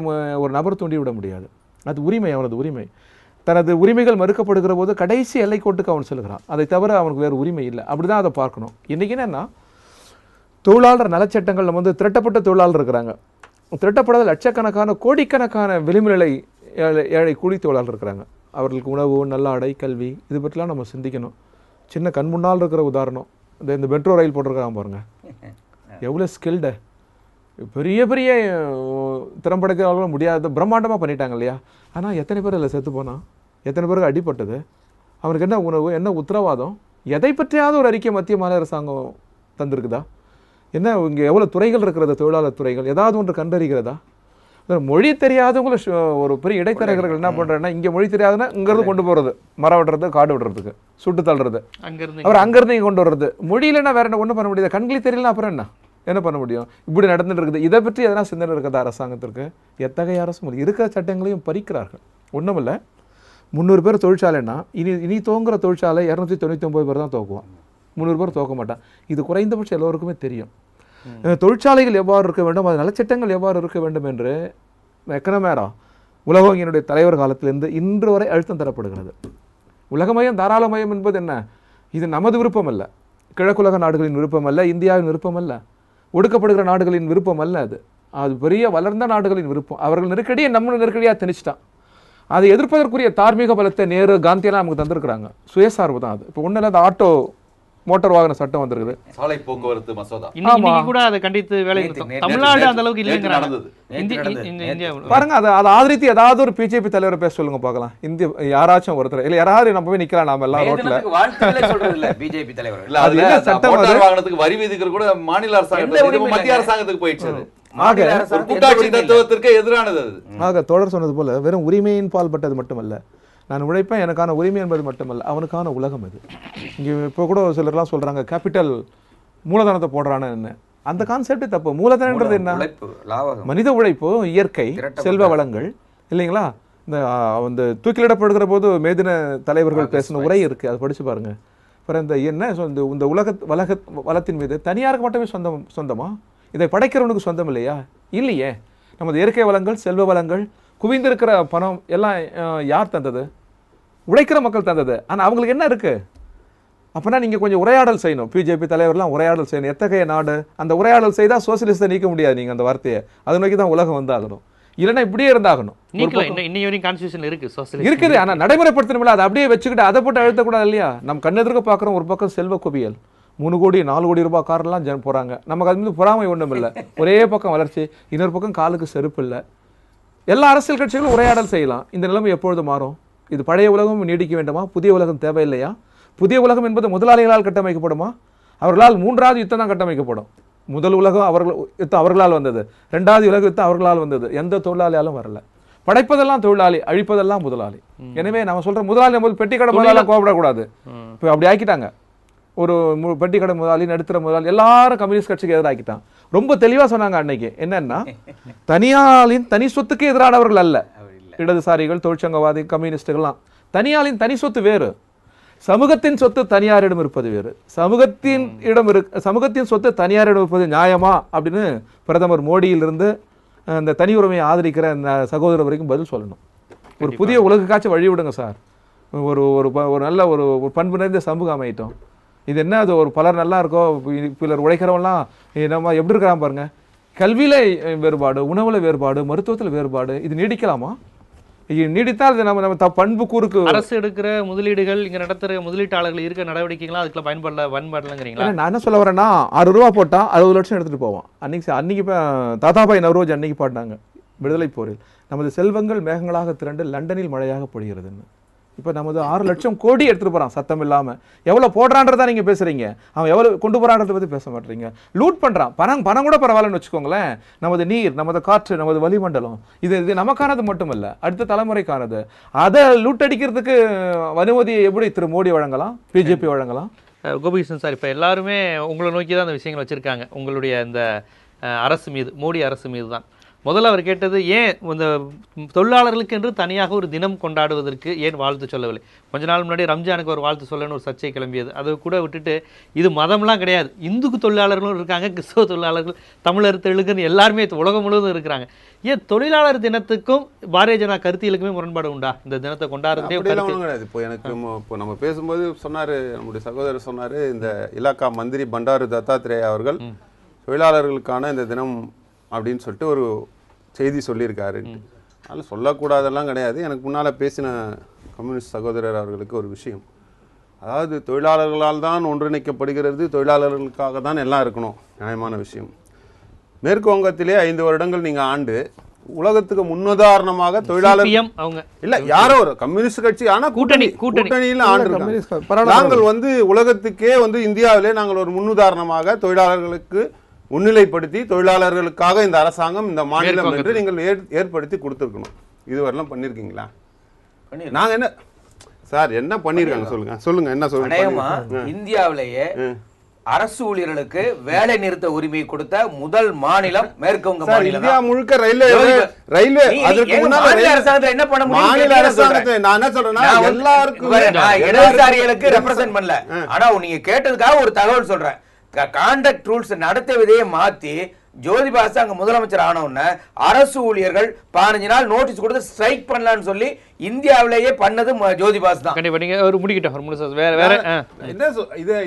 ஒரு நபர் தூண்டிவிட முடியாது. அது உரிமை, அவனது உரிமை. தனது உரிமைகள் மறுக்கப்படுகிற போது கடைசி எல்லைக்கோட்டுக்கு அவன் செல்கிறான். அதை தவிர அவனுக்கு வேறு உரிமை இல்லை. அப்படி தான் அதை பார்க்கணும். இன்றைக்கி என்னென்னா தொழிலாளர் நலச்சட்டங்கள் நம்ம வந்து திரட்டப்பட்ட தொழிலாளர் இருக்கிறாங்க. திரட்டப்படாத லட்சக்கணக்கான கோடிக்கணக்கான விளிம்புநிலை ஏழை கூலி தொழிலாளர் இருக்கிறாங்க. அவர்களுக்கு உணவு, நல்லாடை, கல்வி இது பற்றிலாம் நம்ம சிந்திக்கணும். சின்ன கண் முன்னால் இருக்கிற உதாரணம் இந்த மெட்ரோ ரயில் போட்டிருக்கிறாங்க பாருங்கள். எவ்வளோ ஸ்கில்டு, பெரிய பெரிய திறம்படைத்தவர்களும் முடியாத பிரம்மாண்டமாக பண்ணிட்டாங்க இல்லையா. ஆனால் எத்தனை பேர் அதில் செத்து போனால், எத்தனை பேருக்கு அடிப்பட்டது, அவனுக்கு என்ன உணவு, என்ன உத்தரவாதம், எதை பற்றியாவது ஒரு அறிக்கை மத்திய மாநில அரசாங்கம் தந்திருக்குதா? என்ன இங்கே எவ்வளோ துறைகள் இருக்கிறது, தொழிலாளர் துறைகள், ஏதாவது ஒன்று கண்டறிகிறதா? மொழி தெரியாதவங்கள ஒரு பெரிய இடைத்தரகர்கள் என்ன பண்ணுறேன்னா, இங்கே மொழி தெரியாதுன்னா இங்கேருந்து கொண்டு போகிறது, மரம் விடுறது, காடு விடுறதுக்கு, சுட்டு தள்ளுறது, அவர் அங்கேருந்து இங்கே கொண்டு வர்றது. மொழியிலன்னா வேற என்ன ஒன்றும் பண்ண முடியாது. கண்களி தெரியலனா அப்புறம் என்ன பண்ண முடியும்? இப்படி நடந்துட்டு இருக்குது. இதை பற்றி எதனா சிந்தனை இருக்குதா அரசாங்கத்திற்கு? எத்தகைய அரசும் இருக்கிற சட்டங்களையும் பறிக்கிறார்கள். ஒன்றும் இல்லை, 300 பேர் தொழிற்சாலைன்னா இனி துவங்குற தொழிற்சாலை 299 பேர் தான் துவக்குவான். 300 பேர் துவக்க மாட்டான். இது குறைந்தபட்சம் எல்லோருக்குமே தெரியும். தொழிற்சாலைகள் எவ்வாறு இருக்க வேண்டும், அது நலச்சட்டங்கள் எவ்வாறு இருக்க வேண்டும் என்று மெக்கனமேரா உலக வங்கியினுடைய தலைவர் காலத்திலிருந்து இன்று வரை அழுத்தம் தரப்படுகிறது. உலகமயம், தாராளமயம் என்பது என்ன? இது நமது விருப்பம் அல்ல, கிழக்குலக நாடுகளின் விருப்பம் அல்ல, இந்தியாவின் விருப்பம் அல்ல, ஒடுக்கப்படுகிற நாடுகளின் விருப்பம் அல்ல. அது பெரிய வளர்ந்த நாடுகளின் விருப்பம். அவர்கள் நெருக்கடியை நம்ம நெருக்கடியாக திணிச்சிட்டான். அதை எதிர்ப்பதற்குரிய தார்மீக பலத்தை நேரு, காந்தியெல்லாம் நமக்கு தந்திருக்கிறாங்க. சுயசார்பு தான் அது. இப்போ ஒன்றும் இல்லை, அந்த ஆட்டோ மோட்டார் வாகன சட்டம் வந்திருக்குது, சாலை போக்குவரத்து மசோதா. இன்னைக்கு கூட அதை கண்டித்து வேலை தமிழ்நாடு அந்த அளவுக்கு இல்லைங்கிறாங்க. பாருங்க, அதை ஆதரித்து ஏதாவது ஒரு பிஜேபி தலைவரை பேச சொல்லுங்க பார்க்கலாம். இந்திய யாராச்சும் ஒருத்தர் இல்லை, யாராவது நம்ம போய் நிக்கலாம், நாம எல்லாம் ரோட்ல பிஜேபி தலைவர் வாகனத்துக்கு வரி விதிக்கிற கூட மாநில அரசாங்கம் மத்திய அரசாங்கத்துக்கு போயிடுச்சு. ஆக தோழர் சொன்னது போல வெறும் உரிமையின் பால் பட்டது மட்டுமல்ல, நான் உழைப்பேன், எனக்கான உரிமை என்பது மட்டுமல்ல, அவனுக்கான உலகம் இது. இங்கே இப்போ கூட சிலர்லாம் சொல்கிறாங்க கேபிட்டல் மூலதனத்தை போடுறான்னு. என்ன அந்த கான்செப்டே தப்பு. மூலதனன்றது என்ன? மனித உழைப்பு, இயற்கை, செல்வ வளங்கள் இல்லைங்களா. இந்த தூக்கிலிடப்படுகிற போது மேதின தலைவர்கள் பேசின உரை இருக்குது, அதை படித்து பாருங்க. அப்புறம் இந்த உலக வளத்தின் மீது தனியாருக்கு மட்டுமே சொந்தமா? இதை படைக்கிறவனுக்கு சொந்தம் இல்லையா? இல்லையே. நமது இயற்கை வளங்கள், செல்வ வளங்கள், குவிந்திருக்கிற பணம் எல்லாம் யார் தந்தது? உழைக்கிற மக்கள் தந்தது. ஆனால் அவங்களுக்கு என்ன இருக்கு? அப்படின்னா நீங்கள் கொஞ்சம் உரையாடல் செய்யணும். பிஜேபி தலைவர்லாம் உரையாடல் செய்யணும். எத்தகைய நாடு? அந்த உரையாடல் செய்தால் சோசியலிஸ்ட்டை நீக்க முடியாது. நீங்கள் அந்த வார்த்தையை அதை நோக்கி தான் உலகம் வந்தாகணும். இல்லைன்னா இப்படியே இருந்தாகணும். இருக்குது, ஆனால் நடைமுறைப்படுத்தணும். அதை அப்படியே வச்சுக்கிட்டு அதை போட்டு அழுத்தக்கூடாது இல்லையா? நம்ம கண்ணெதிர்க்க பார்க்குறோம், ஒரு பக்கம் செல்வ குவியல், 3 கோடி 4 கோடி ரூபாய் காரெல்லாம் போகிறாங்க. நமக்கு அது வந்து பொறாமை ஒன்றும் இல்லை. ஒரே பக்கம் வளர்ச்சி, இன்னொரு பக்கம் காலுக்கு செருப்பு இல்லை. எல்லா அரசியல் கட்சிகளும் உரையாடல் செய்யலாம். இந்த நிலைமை எப்பொழுது மாறும்? இது பழைய உலகம் நீடிக்க வேண்டுமா? புதிய உலகம் தேவையில்லையா? புதிய உலகம் என்பது முதலாளிகளால் கட்டமைக்கப்படுமா? அவர்களால் 3வது யுத்தம் தான் கட்டமைக்கப்படும். முதல் உலகம் யுத்தம் அவர்களால் வந்தது, 2வது உலக யுத்தம் அவர்களால் வந்தது. எந்த தொழிலாளியாலும் வரல. படைப்பதெல்லாம் தொழிலாளி, அழிப்பதெல்லாம் முதலாளி. எனவே நம்ம சொல்ற முதலாளி போது பெட்டி கடை முதலாளி கோபப்படக்கூடாது. இப்போ அப்படி ஆக்கிட்டாங்க. ஒரு பெட்டி கடை முதலாளி, நடுத்தர முதலாளி எல்லாரும் கம்யூனிஸ்ட் கட்சிக்கு எதிராக்கிட்டான். ரொம்ப தெளிவாக சொன்னாங்க அன்னைக்கு. என்னன்னா, தனியாளின் தனி சொத்துக்கு எதிரானவர்கள் அல்ல இடதுசாரிகள், தொழிற்சங்கவாதி, கம்யூனிஸ்டுகள்லாம். தனியாளின் தனி சொத்து வேறு, சமூகத்தின் சொத்து தனியாரிடம் இருப்பது வேறு. சமூகத்தின் சொத்து தனியாரிடம் இருப்பது நியாயமா அப்படின்னு பிரதமர் மோடியிலிருந்து அந்த தனி உரிமையை ஆதரிக்கிற அந்த சகோதரர் வரைக்கும் பதில் சொல்லணும். ஒரு புதிய உலகுக்காச்சும் வழி விடுங்க சார். ஒரு நல்ல ஒரு பண்பு நிறைந்த சமூகம் அமையிட்டோம். இது என்ன, அது ஒரு பலர் நல்லா இருக்கோ, பிலர் உழைக்கிறவங்களாம் நம்ம எப்படி இருக்கிறான் பாருங்க. கல்வியில் வேறுபாடு, உணவில் வேறுபாடு, மருத்துவத்தில் வேறுபாடு, இது நீடிக்கலாமா? நீடித்தால் இது நம்ம பண்பு கூறுக்கு அரசு எடுக்கிற முதலீடுகள் இங்க நடத்துற முதலீட்டாளர்கள் இருக்க நடவடிக்கைகள்லாம் அதுக்குள்ள பயன்படலங்கிறீங்களா? நான் என்ன சொல்ல வரேன்னா 6 ரூபா போட்டா 60 லட்சம் எடுத்துட்டு போவான். அன்னைக்கு தாதாபாய் நவ்ரோஜ் அன்னைக்கு பாடினாங்க விடுதலை போரில், நமது செல்வங்கள் மேகங்களாக திரண்டு லண்டனில் மழையாக பொழிகிறதுன்னு. இப்போ நமது 6 லட்சம் கோடி எடுத்துட்டு போறான் சத்தம் இல்லாம. எவ்வளவு போடுறான்றதா நீங்க பேசுறீங்க, அவன் எவ்வளவு கொண்டு போறான்றதை பத்தி பேச மாட்டீங்க. லூட் பண்றான். பணம் கூட பரவாயில்லன்னு வச்சுக்கோங்களேன். நமது நீர், நமது காற்று, நமது வளிமண்டலம், இது நமக்கானது மட்டுமல்ல, அடுத்த தலைமுறைக்கானது. அதை லூட் அடிக்கிறதுக்கு அனுமதியை எப்படி திரு மோடி வழங்கலாம், பிஜேபி வழங்கலாம்? கோபிகிருஷ்ணன் சார், இப்போ எல்லாருமே உங்களை நோக்கி தான் அந்த விஷயங்கள் வச்சிருக்காங்க, உங்களுடைய இந்த அரசு மீது, மோடி அரசு மீது தான். முதல்ல அவர் கேட்டது, ஏன் இந்த தொழிலாளர்களுக்கு என்று தனியாக ஒரு தினம் கொண்டாடுவதற்கு ஏன் வாழ்த்து சொல்லவில்லை? கொஞ்ச நாள் முன்னாடி ரம்ஜானுக்கு ஒரு வாழ்த்து சொல்லணும்னு ஒரு சர்ச்சை கிளம்பியது. அதை கூட விட்டுட்டு இது மதம்லாம் கிடையாது, இந்து தொழிலாளர்களும் இருக்காங்க, கிறிஸ்தவ தொழிலாளர்கள், தமிழர், தெலுங்குன்னு எல்லாருமே உலகம் முழுவதும் இருக்கிறாங்க. ஏன் தொழிலாளர் தினத்துக்கும் பாரதிய ஜனதா கருத்தியலுக்குமே முரண்பாடு உண்டா? இந்த தினத்தை கொண்டாடுறதே கிடையாது. இப்போ எனக்கு இப்போ நம்ம பேசும்போது சொன்னாரு, நம்முடைய சகோதரர் சொன்னாரு, இந்த இலாக்கா மந்திரி பண்டாரு தத்தாத்ரேயா அவர்கள் தொழிலாளர்களுக்கான இந்த தினம் அப்படின்னு சொல்லிட்டு ஒரு செய்தி சொல்லியிருக்காரு. அதனால் சொல்லக்கூடாதெல்லாம் கிடையாது. எனக்கு முன்னால் பேசின கம்யூனிஸ்ட் சகோதரர் அவர்களுக்கு ஒரு விஷயம், அதாவது தொழிலாளர்களால் தான் ஒன்றிணைக்கப்படுகிறது, தொழிலாளர்களுக்காக தான் எல்லாம் இருக்கணும், நியாயமான விஷயம். மேற்கு வங்கத்திலே 5 வருடங்கள் நீங்கள் ஆண்டு உலகத்துக்கு முன்னுதாரணமாக தொழிலாளர் அவங்க இல்ல யாரோ ஒரு கம்யூனிஸ்ட் கட்சி, ஆனா கூட்டணியில் ஆண்டு நாங்கள் உலகத்துக்கே இந்தியாவிலே நாங்கள் ஒரு முன்னுதாரணமாக தொழிலாளர்களுக்கு முன்னிலைப்படுத்தி தொழிலாளர்களுக்காக இந்த அரசாங்கம், இந்த மாநிலம் என்று நீங்கள் ஏற்படுத்தி கொடுத்துருக்கணும். இதுவரைலாம் பண்ணிருக்கீங்களா? நாங்க என்ன சார் என்ன பண்ணிருக்காங்க சொல்லுங்க என்ன சொல்லுங்க. இந்தியாவிலேயே அரசு ஊழியர்களுக்கு வேலை நிறுத்த உரிமை கொடுத்த முதல் மாநிலம் மேற்கு வங்க மாநிலம். இந்தியா முழுக்க ரயில்வே அதற்கு முன்னாடி அரசாங்கத்தை என்ன பண்ண முடியும்? மாநில அரசாங்கத்தை நான் என்ன சொல்றேன்னா, எல்லாருக்கும் இடதுசாரிகளுக்கு ரெப்ரசன்ட் பண்ணல. ஆனா நீங்க கேட்டதுக்காக ஒரு தகவல் சொல்றேன். கான்ட்ராக்ட் ரூல்ஸ் நடத்த விதையை மாத்தி ஜோதி பாசு அங்க முதலமைச்சர் ஆன உடனே அரசு ஊழியர்கள் 15 நாள் நோட்டீஸ் கொடுத்து ஸ்ட்ரைக் பண்ணலாம்னு சொல்லி இந்தியாவிலேயே பண்ணது ஜோதி பாசு தான். கண்டிப்பா நீங்க ஒரு முடிக்கிட்டோம். வேற என்ன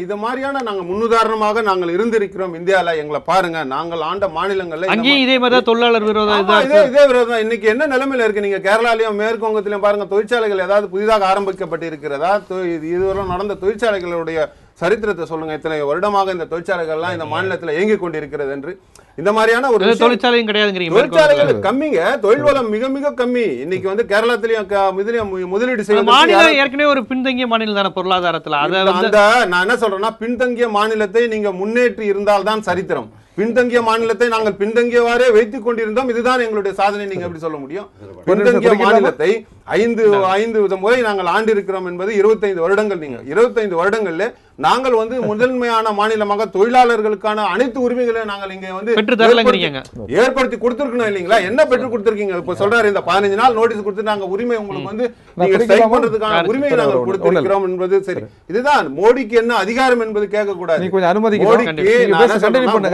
இது மாதிரியான நாங்க முன்னுதாரணமாக நாங்கள் இருந்திருக்கிறோம் இந்தியால. எங்களை பாருங்க, நாங்கள் ஆண்ட மாநிலங்கள்ல அங்கேயும் இதே மாதிரி தொழிலாளர் விரோதம், இதே விரோதம். இன்னைக்கு என்ன நிலைமையில இருக்கு? நீங்க கேரளாலையும் மேற்கு வங்கத்திலையும் பாருங்க, தொழிற்சாலைகள் ஏதாவது புதிதாக ஆரம்பிக்கப்பட்டு இருக்கிறதா? இதுவரை நடந்த தொழிற்சாலைகளுடைய சரித்திரத்தை சொல்லுங்க. இத்தனை வருடமாக இந்த தொழிற்சாலைகள்லாம் இந்த மாநிலத்தில் இயங்கிக் கொண்டிருக்கிறது என்று. இந்த மாதிரியான ஒரு தொழிற்சாலையும் கிடையாதுங்கிறீங்க. தொழிற்சாலைகள் கம்மிங்க, தொழில் வளம் மிக மிக கம்மி. இன்னைக்கு கேரளத்திலையும் முதலீடு செய்ய மாநிலம் ஏற்கனவே ஒரு பின்தங்கிய மாநிலம் தானே பொருளாதாரத்துல. நான் என்ன சொல்றேன்னா, பின்தங்கிய மாநிலத்தை நீங்க முன்னேற்றி இருந்தால்தான் சரித்திரம். பின்தங்கிய மாநிலத்தை நாங்கள் பின்தங்கியவாறே வைத்துக் கொண்டிருந்தோம், இதுதான் எங்களுடைய சாதனை. நீங்க எப்படி சொல்ல முடியும்? பின்தங்கிய மாநிலத்தை 5 முறை நாங்கள் ஆண்டு இருக்கிறோம் என்பது 25 வருடங்கள். நீங்க 25 வருடங்கள்ல நாங்கள் முதன்மையான மாநிலமாக தொழிலாளர்களுக்கான அனைத்து உரிமைகளையும் நாங்கள் இங்க ஏற்படுத்தி கொடுத்திருக்கணும் இல்லீங்களா? என்ன பெற்று கொடுத்திருக்கீங்க? இப்ப சொல்றாரு, இந்த 15 நாள் நோட்டீஸ் கொடுத்து நாங்க உரிமை உங்களுக்கு நீங்க ஸ்ட்ரைக் பண்றதுக்கான உரிமையை நாங்கள் கொடுத்திருக்கிறோம் என்பது சரி. இதுதான் மோடிக்கு என்ன அதிகாரம் என்பது கேட்க கூடாது.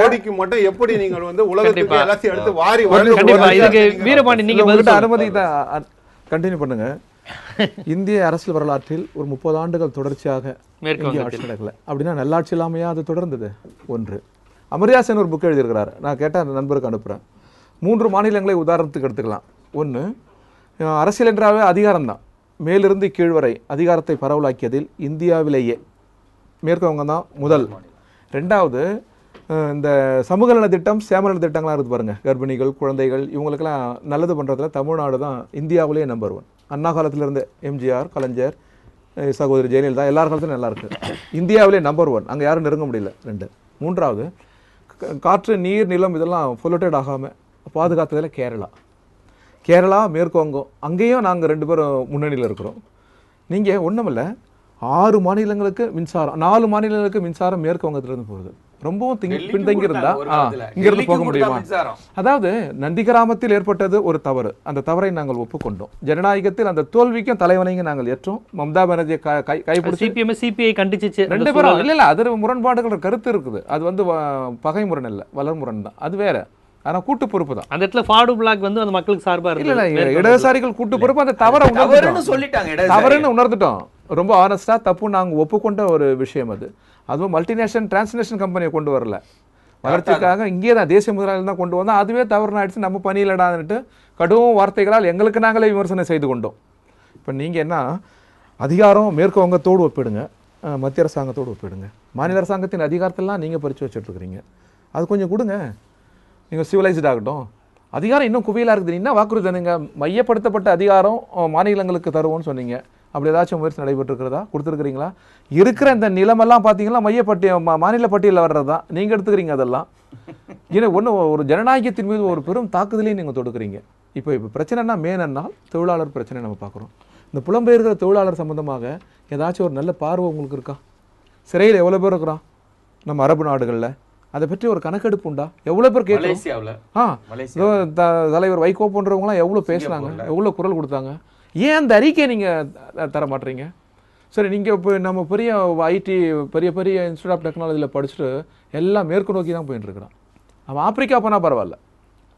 மோடிக்கு மட்டும் எப்படி நீங்கள் உலகத்துக்கு எல்லாத்தையும் எடுத்து வாரி வீரபாண்டி நீங்க அனுமதி கண்டினியூ பண்ணுங்க. இந்திய அரசியல் வரலாற்றில் ஒரு 30 ஆண்டுகள் தொடர்ச்சியாக ஆட்சி நடக்கல அப்படின்னா நல்லாட்சி இல்லாமையா அது தொடர்ந்தது? ஒன்று. அமர்யா சென் ஒரு புக் எழுதியிருக்கிறார், நான் கேட்டால் அந்த நண்பருக்கு அனுப்புகிறேன். 3 மாநிலங்களை உதாரணத்துக்கு எடுத்துக்கலாம். ஒன்று, அரசியல் என்றாவே அதிகாரம் தான். மேலிருந்து கீழ் வரை அதிகாரத்தை பரவலாக்கியதில் இந்தியாவிலேயே மேற்கு வங்கம் தான் முதல். 2வது, இந்த சமூக நல திட்டம், சேம நல திட்டங்கள்லாம் இருக்குது பாருங்க, கர்ப்பிணிகள், குழந்தைகள், இவங்களுக்கெல்லாம் நல்லது பண்ணுறதுல தமிழ்நாடு தான் இந்தியாவிலேயே நம்பர் 1. அண்ணா காலத்திலிருந்து எம்ஜிஆர், கலைஞர், சகோதரி ஜெயலலிதா எல்லார் காலத்திலும் நல்லா இருக்குது. இந்தியாவிலே நம்பர் 1, அங்கே யாரும் நெருங்க முடியல. 2. 3வது, காற்று, நீர், நிலம் இதெல்லாம் பொல்யூட்டட் ஆகாமல் பாதுகாத்ததில் கேரளா, மேற்கு வங்கம், அங்கேயும் நாங்கள் 2 பேரும் முன்னணியில் இருக்கிறோம். நீங்கள் ஒன்றுமில்ல, 6 மாநிலங்களுக்கு மின்சாரம், 4 மாநிலங்களுக்கு மின்சாரம் மேற்கு வங்கத்திலிருந்து போகுது. ரொம்பவும் பின்தங்கி இருந்தா இங்கிருந்து போக முடியுமா? அதாவது நந்தி கிராமத்தில் ஏற்பட்டது ஒரு தவறு, அந்த தவறை நாங்கள் ஒப்புக்கொண்டோம். ஜனநாயகத்தில் அந்த தோல்விக்கும் தலைவனையும் நாங்கள் ஏற்றோம். மம்தா பானர்ஜியை கைப்பிடிச்சு சிபிஐ கண்டிச்சு 2 பேரும் இல்ல, அது முரண்பாடுகள் கருத்து இருக்குது. அது பகை முரண் இல்ல, வளர் முரண் தான், அது வேற. ஆனா கூட்டு பொறுப்பு தான். அந்த இடத்துல ஃபாடு பிளாக் அந்த மக்களுக்கு சார்பா இருக்கு. இல்ல, இடதுசாரிகள் கூட்டு பொறுப்பு, அந்த தவறுன்னு உணர்ந்துட்டோம். ரொம்ப ஆனஸ்டா தப்பு நாங்கள் ஒப்புக்கொண்ட ஒரு விஷயம் அது. அதுவும் மல்டிநேஷனல் டிரான்ஸ்நேஷனல் கம்பெனியை கொண்டு வரல, வளர்ச்சிக்காக இங்கே தான் தேசிய முதலாளி தான் கொண்டு வந்தோம். அதுவே தவறுன்னு ஆயிடுச்சு, நம்ம பணியிலடான்னுட்டு கடும் வார்த்தைகளால் எங்களுக்கு நாங்களே விமர்சனம் செய்து கொண்டோம். இப்போ நீங்கள் என்ன அதிகாரம் மேற்கு வங்கத்தோடு ஒப்பிடுங்க, மத்திய அரசாங்கத்தோடு ஒப்பிடுங்க. மாநில அரசாங்கத்தின் அதிகாரத்தெல்லாம் நீங்கள் பறித்து வச்சுட்ருக்கிறீங்க. அது கொஞ்சம் கொடுங்க, நீங்கள் சிவிலைஸ்ட் ஆகட்டும். அதிகாரம் இன்னும் குவியலாக இருக்குது. என்ன வாக்குறுதி தந்தீங்க? மையப்படுத்தப்பட்ட அதிகாரம் மாநிலங்களுக்கு தருவோம்னு சொன்னீங்க. அப்படி ஏதாச்சும் முயற்சி நடைபெற்றிருக்கிறதா? கொடுத்துருக்குறீங்களா? இருக்கிற இந்த நிலமெல்லாம் பார்த்தீங்கன்னா மாநில பட்டியலில் வர்றது தான், நீங்கள் எடுத்துக்கிறீங்க அதெல்லாம். ஏன்னா ஒரு ஜனநாயகத்தின் மீது ஒரு பெரும் தாக்குதலையும் நீங்கள் தொடுக்குறீங்க. இப்போ பிரச்சனைனா மேனன்னால் தொழிலாளர் பிரச்சனை நம்ம பார்க்குறோம். இந்த புலம்பெயர்கிற தொழிலாளர் சம்பந்தமாக ஏதாச்சும் ஒரு நல்ல பார்வை உங்களுக்கு இருக்கா? சிறையில் எவ்வளோ பேர் இருக்கிறான் நம்ம அரபு நாடுகளில்? அதை பற்றி ஒரு கணக்கெடுப்பு உண்டா? எவ்வளோ பேர் கேட்குறோம்? தலைவர் வைகோ போன்றவங்களாம் எவ்வளோ பேசுனாங்க, எவ்வளோ குரல் கொடுத்தாங்க? ஏன் அந்த அறிக்கையை நீங்கள் தர மாட்டீங்க? சரி, நீங்கள் இப்போ நம்ம பெரிய ஐடி பெரிய பெரிய இன்ஸ்டியூட் ஆஃப் டெக்னாலஜியில் படிச்சுட்டு எல்லாம் மேற்கு நோக்கி தான் போயிட்டு இருக்கிறான். அவன் ஆப்பிரிக்கா போனால் பரவாயில்ல,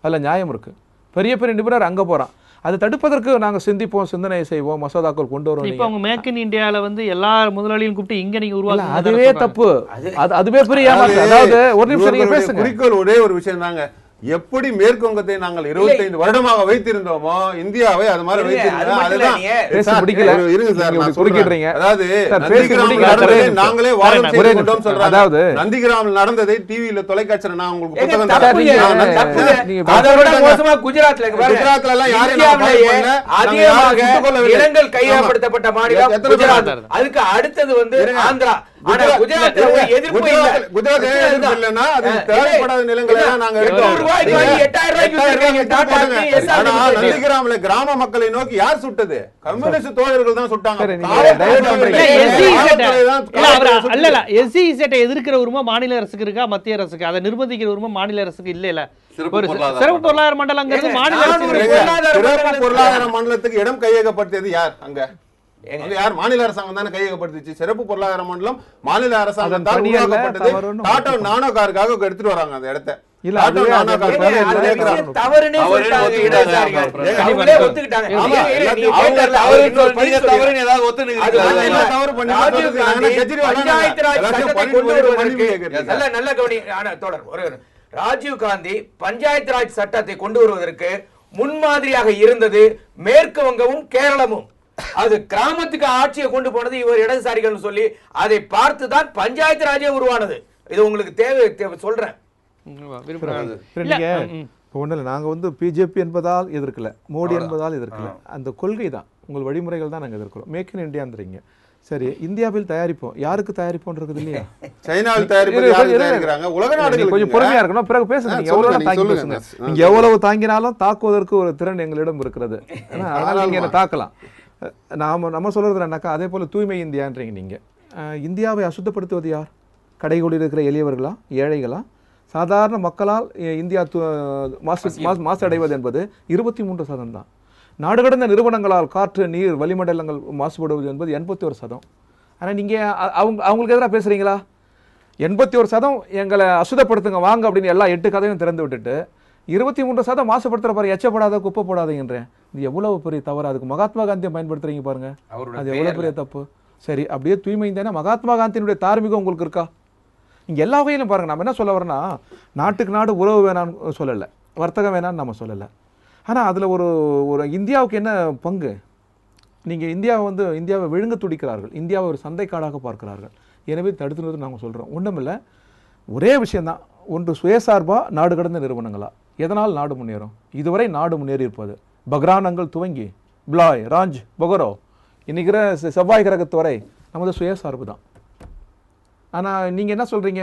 அதில் நியாயம் இருக்குது. பெரிய பெரிய நிபுணர் அங்கே போகிறான். அதை தடுப்பதற்கு நாங்கள் சிந்திப்போம், சிந்தனை செய்வோம், மசோதாக்கள் கொண்டு வருவோம். இப்போ அவங்க மேக் இன் இந்தியாவில் வந்து எல்லா முதலாளியும் கூப்பிட்டு இங்கே நீங்கள் உருவாக்க, அதுவே தப்பு, அதுவே பெரிய ஏமாற்று. அதாவது ஒரு நிமிஷம் நீங்கள் பேசுங்க. குறிக்கோள் ஒரே ஒரு விஷயம் தாங்க, எப்படி மேற்கு வங்கத்தை நாங்கள் 25 வருடமாக வைத்திருந்தோமோ இந்தியாவை அது மாதிரி வைத்திருந்தோம். அதுதான் பேச முடிக்கல. இருங்க சார், நான் குறுக்கிடுறீங்க. அதாவது நாங்களே வாதம் செய்து கொண்டோம் சொல்றாங்க. அதாவது நந்திகிராமில் நடந்ததை டிவியில தொலைக்காட்சியில நான் உங்களுக்கு புத்தகம் குஜராத்ல எல்லாம் யாரும் இனங்கள் கையகப்படுத்தப்பட்ட மாநிலம் குஜராத். அதுக்கு அடுத்தது வந்து ஆந்திரா. கிராம மக்களை நோக்கி யார் சுட்டது? கம்யூனிஸ்ட் தோழர்கள் தான் சுட்டாங்க. எதிர்க்கிற உரிமை மாநில அரசுக்கு இருக்கா, மத்திய அரசுக்கு? அதை நிர்பந்திக்கிற உரிமை மாநில அரசுக்கு இல்ல. சிறப்பு பொருளாதார மண்டலம் பொருளாதார மண்டலத்துக்கு இடம் கையகப்படுத்தியது யார்? அங்க யார்? மாநில அரசாங்கம் தானே கையகப்படுத்திச்சு. சிறப்பு பொருளாதார மண்டலம் மாநில அரசாங்கத்தால் உருவாக்கப்பட்டது. டாடா நானோ காருக்காக எடுத்துட்டு வராங்க அந்த இடத்தை. ராஜீவ் காந்தி பஞ்சாயத்து ராஜ் சட்டத்தை கொண்டு வருவதற்கு முன்மாதிரியாக இருந்தது மேற்கு வங்கமும் கேரளமும். அது கிராமத்துக்கு ஆட்சியை கொண்டு போனது இவர் இடதுசாரிகள் சொல்லி அதை பார்த்துதான் பஞ்சாயத்து ராஜே உருவானது. இது உங்களுக்கு தேவை சொல்றேன். ஒன்றும் நாங்கள் வந்து பிஜேபி என்பதால் எதிர்க்கல, மோடி என்பதால் எதிர்க்கல. அந்த கொள்கை தான், உங்கள் வழிமுறைகள் தான் நாங்கள் எதிர்க்கிறோம். மேக் இன் இந்தியான்றீங்க. சரி, இந்தியாவில் தயாரிப்போம், யாருக்கு தயாரிப்போம் இருக்குது இல்லையா? சைனாவில் தயாரிக்கிறாங்க. உலக நாடுகள் கொஞ்சம் பொறுமையா இருக்கணும், பிறகு பேசுங்க. நீங்க எவ்வளவு தாங்கி பேசுங்க. நீங்க எவ்வளவு தாங்கினாலும் தாக்குவதற்கு ஒரு திறன் எங்களிடம் இருக்கிறது. அதனால நீங்க என்ன தாக்கலாம். நம்ம சொல்றது என்னக்கா, அதே போல தூய்மை இந்தியான்றீங்க. நீங்க இந்தியாவை அசுத்தப்படுத்துவது யார்? கடைகளில் இருக்கிற எளியவர்களா, ஏழைகளா, சாதாரண மக்களால் இந்தியா மாசு அடைவது என்பது 23% தான். நாடு கடந்த நிறுவனங்களால் காற்று, நீர், வளிமண்டலங்கள் மாசுபடுவது என்பது 81%. ஆனால் நீங்கள் அவங்களுக்கு எதிராக பேசுகிறீங்களா? 81% எங்களை அசுத்தப்படுத்துங்க வாங்க அப்படின்னு எல்லா 8 கதையும் திறந்து விட்டுட்டு 23% மாசுபடுத்துகிற பாருங்க, எச்சப்படாத குப்பை போடாதீங்கன்றேன். இது எவ்வளவு பெரிய தவறு. அதுக்கு மகாத்மா காந்தியை பயன்படுத்துறீங்க பாருங்க, அது எவ்வளோ பெரிய தப்பு. சரி, அப்படியே தூய்மை தானே மகாத்மா காந்தியினுடைய தார்மீகம் உங்களுக்கு இருக்கா? இங்கே எல்லா வகையிலும் பாருங்கள். நம்ம என்ன சொல்ல வரோன்னா, நாட்டுக்கு நாடு உறவு வேணான்னு சொல்லலை, வர்த்தகம் வேணான்னு நம்ம சொல்லலை. ஆனால் அதில் ஒரு இந்தியாவுக்கு என்ன பங்கு? நீங்கள் இந்தியாவை விழுங்க துடிக்கிறார்கள், இந்தியாவை ஒரு சந்தைக்காடாக பார்க்கிறார்கள். எனவே தடுத்துனது நாங்கள் சொல்கிறோம். ஒன்றுமில்லை, ஒரே விஷயந்தான். ஒன்று சுயசார்பா, நாடு கடந்த நிறுவனங்களா? எதனால் நாடு முன்னேறும்? இதுவரை நாடு முன்னேறி இருப்பது பக்ரானங்கள் துவங்கி பிளாய், ராஞ்ச், பொகரோ, இன்னைக்கிற செவ்வாய் கிரகத்து வரை நமது சுயசார்பு தான். ஆனால் நீங்கள் என்ன சொல்கிறீங்க?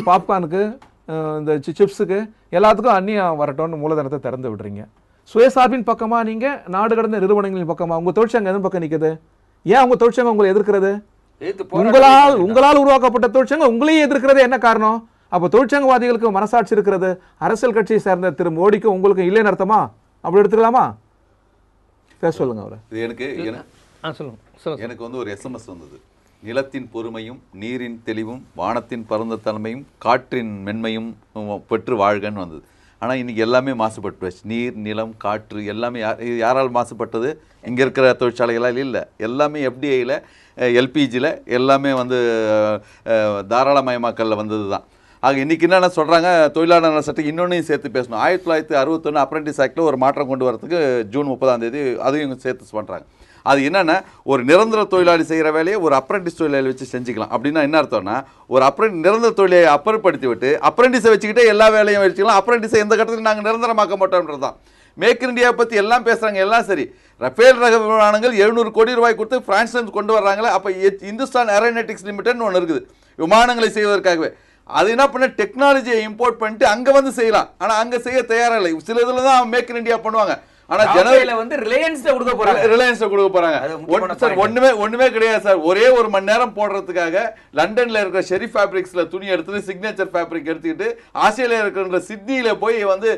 பாப்கார்னுக்கு, இந்த சிப்ஸுக்கு எல்லாத்துக்கும் அந்நியம் வரட்டும்னு மூலதனத்தை திறந்து விடுறீங்க. சுயசார்பின் பக்கமாக நீங்கள், நாடு கடந்த நிறுவனங்களின் பக்கமாக உங்கள் தொழிற்சங்கம் எதன் பக்கம் நிற்குது? ஏன் உங்கள் தொழிற்சங்கம் உங்களை எதிர்க்கிறது? உங்களால் உருவாக்கப்பட்ட தொழிற்சங்கம் உங்களையே எதிர்க்கிறது என்ன காரணம்? அப்போ தொழிற்சங்கவாதிகளுக்கு மனசாட்சி இருக்கிறது, அரசியல் கட்சியை சேர்ந்த திரு மோடிக்கு உங்களுக்கு இல்லைன்னு அர்த்தமா? அப்படி எடுத்துக்கலாமா? சொல்லுங்க. அவரை எனக்கு வந்து ஒரு SMS வந்தது. நிலத்தின் பொறுமையும், நீரின் தெளிவும், வானத்தின் பரந்த தன்மையும், காற்றின் மென்மையும் பெற்று வாழ்கன்னு வந்தது. ஆனால் இன்றைக்கி எல்லாமே மாசுபட்டு வச்சு, நீர், நிலம், காற்று எல்லாமே யாரால் மாசுபட்டது? இங்கே இருக்கிற தொழிற்சாலைகளால் இல்லை, எல்லாமே FDIயில், LPGயில் எல்லாமே வந்து தாராளமயமாக்கலில் வந்தது தான். ஆக இன்னைக்கு என்னென்ன சொல்கிறாங்க, தொழிலாளர் நல சட்டம் இன்னொன்னையும் சேர்த்து பேசணும். 1961 அப்ரெண்டிஸ் ஆக்டில் ஒரு மாற்றம் கொண்டு வரதுக்கு ஜூன் 30 அதையும் இவங்க சேர்த்து பண்ணுறாங்க. அது என்னென்னா, ஒரு நிரந்தர தொழிலாளி செய்கிற வேலையை ஒரு அப்ரெண்டிஸ் தொழிலாளி வச்சு செஞ்சுக்கலாம். அப்படின்னா என்ன அர்த்தம்னா, ஒரு நிரந்தர தொழிலை அப்புறப்படுத்தி விட்டு அப்ரெண்டிஸை வச்சுக்கிட்டே எல்லா வேலையும் வச்சுக்கலாம். அப்ரெண்டிஸை எந்த கட்டத்தில் நாங்கள் நிரந்தரமாக்க மாட்டோம்ன்றது தான். மேக் இன் இந்தியா பற்றி எல்லாம் பேசுகிறாங்க, எல்லாம் சரி. ரஃபேல் ரக விமானங்கள் 700 கோடி ரூபாய் கொடுத்து பிரான்ஸ்லேருந்து கொண்டு வர்றாங்களே, அப்போ இந்துஸ்தான் ஏரோநாட்டிக்ஸ் லிமிடெட்னு ஒன்று இருக்குது விமானங்களை செய்வதற்காகவே. அது என்ன பண்ண, டெக்னாலஜியை இம்போர்ட் பண்ணிட்டு அங்கே வந்து செய்யலாம். ஆனால் அங்கே செய்ய தயாராக இல்லை. சில இதில் தான் மேக் இன் இந்தியா பண்ணுவாங்க. ஆனா ஜனவரியில வந்து ரிலையன்ஸ் கொடுக்க போறாங்க. சார் ஒண்ணுமே கிடையாது சார். ஒரே ஒரு மணி நேரம் போடுறதுக்காக லண்டன்ல இருக்கிற ஷெரி ஃபேப்ரிக்ஸ்ல துணி எடுத்து சிக்னேச்சர் ஃபேப்ரிக் எடுத்துக்கிட்டு ஆஸ்திரேலியா இருக்கிற சிட்னியில போய் வந்து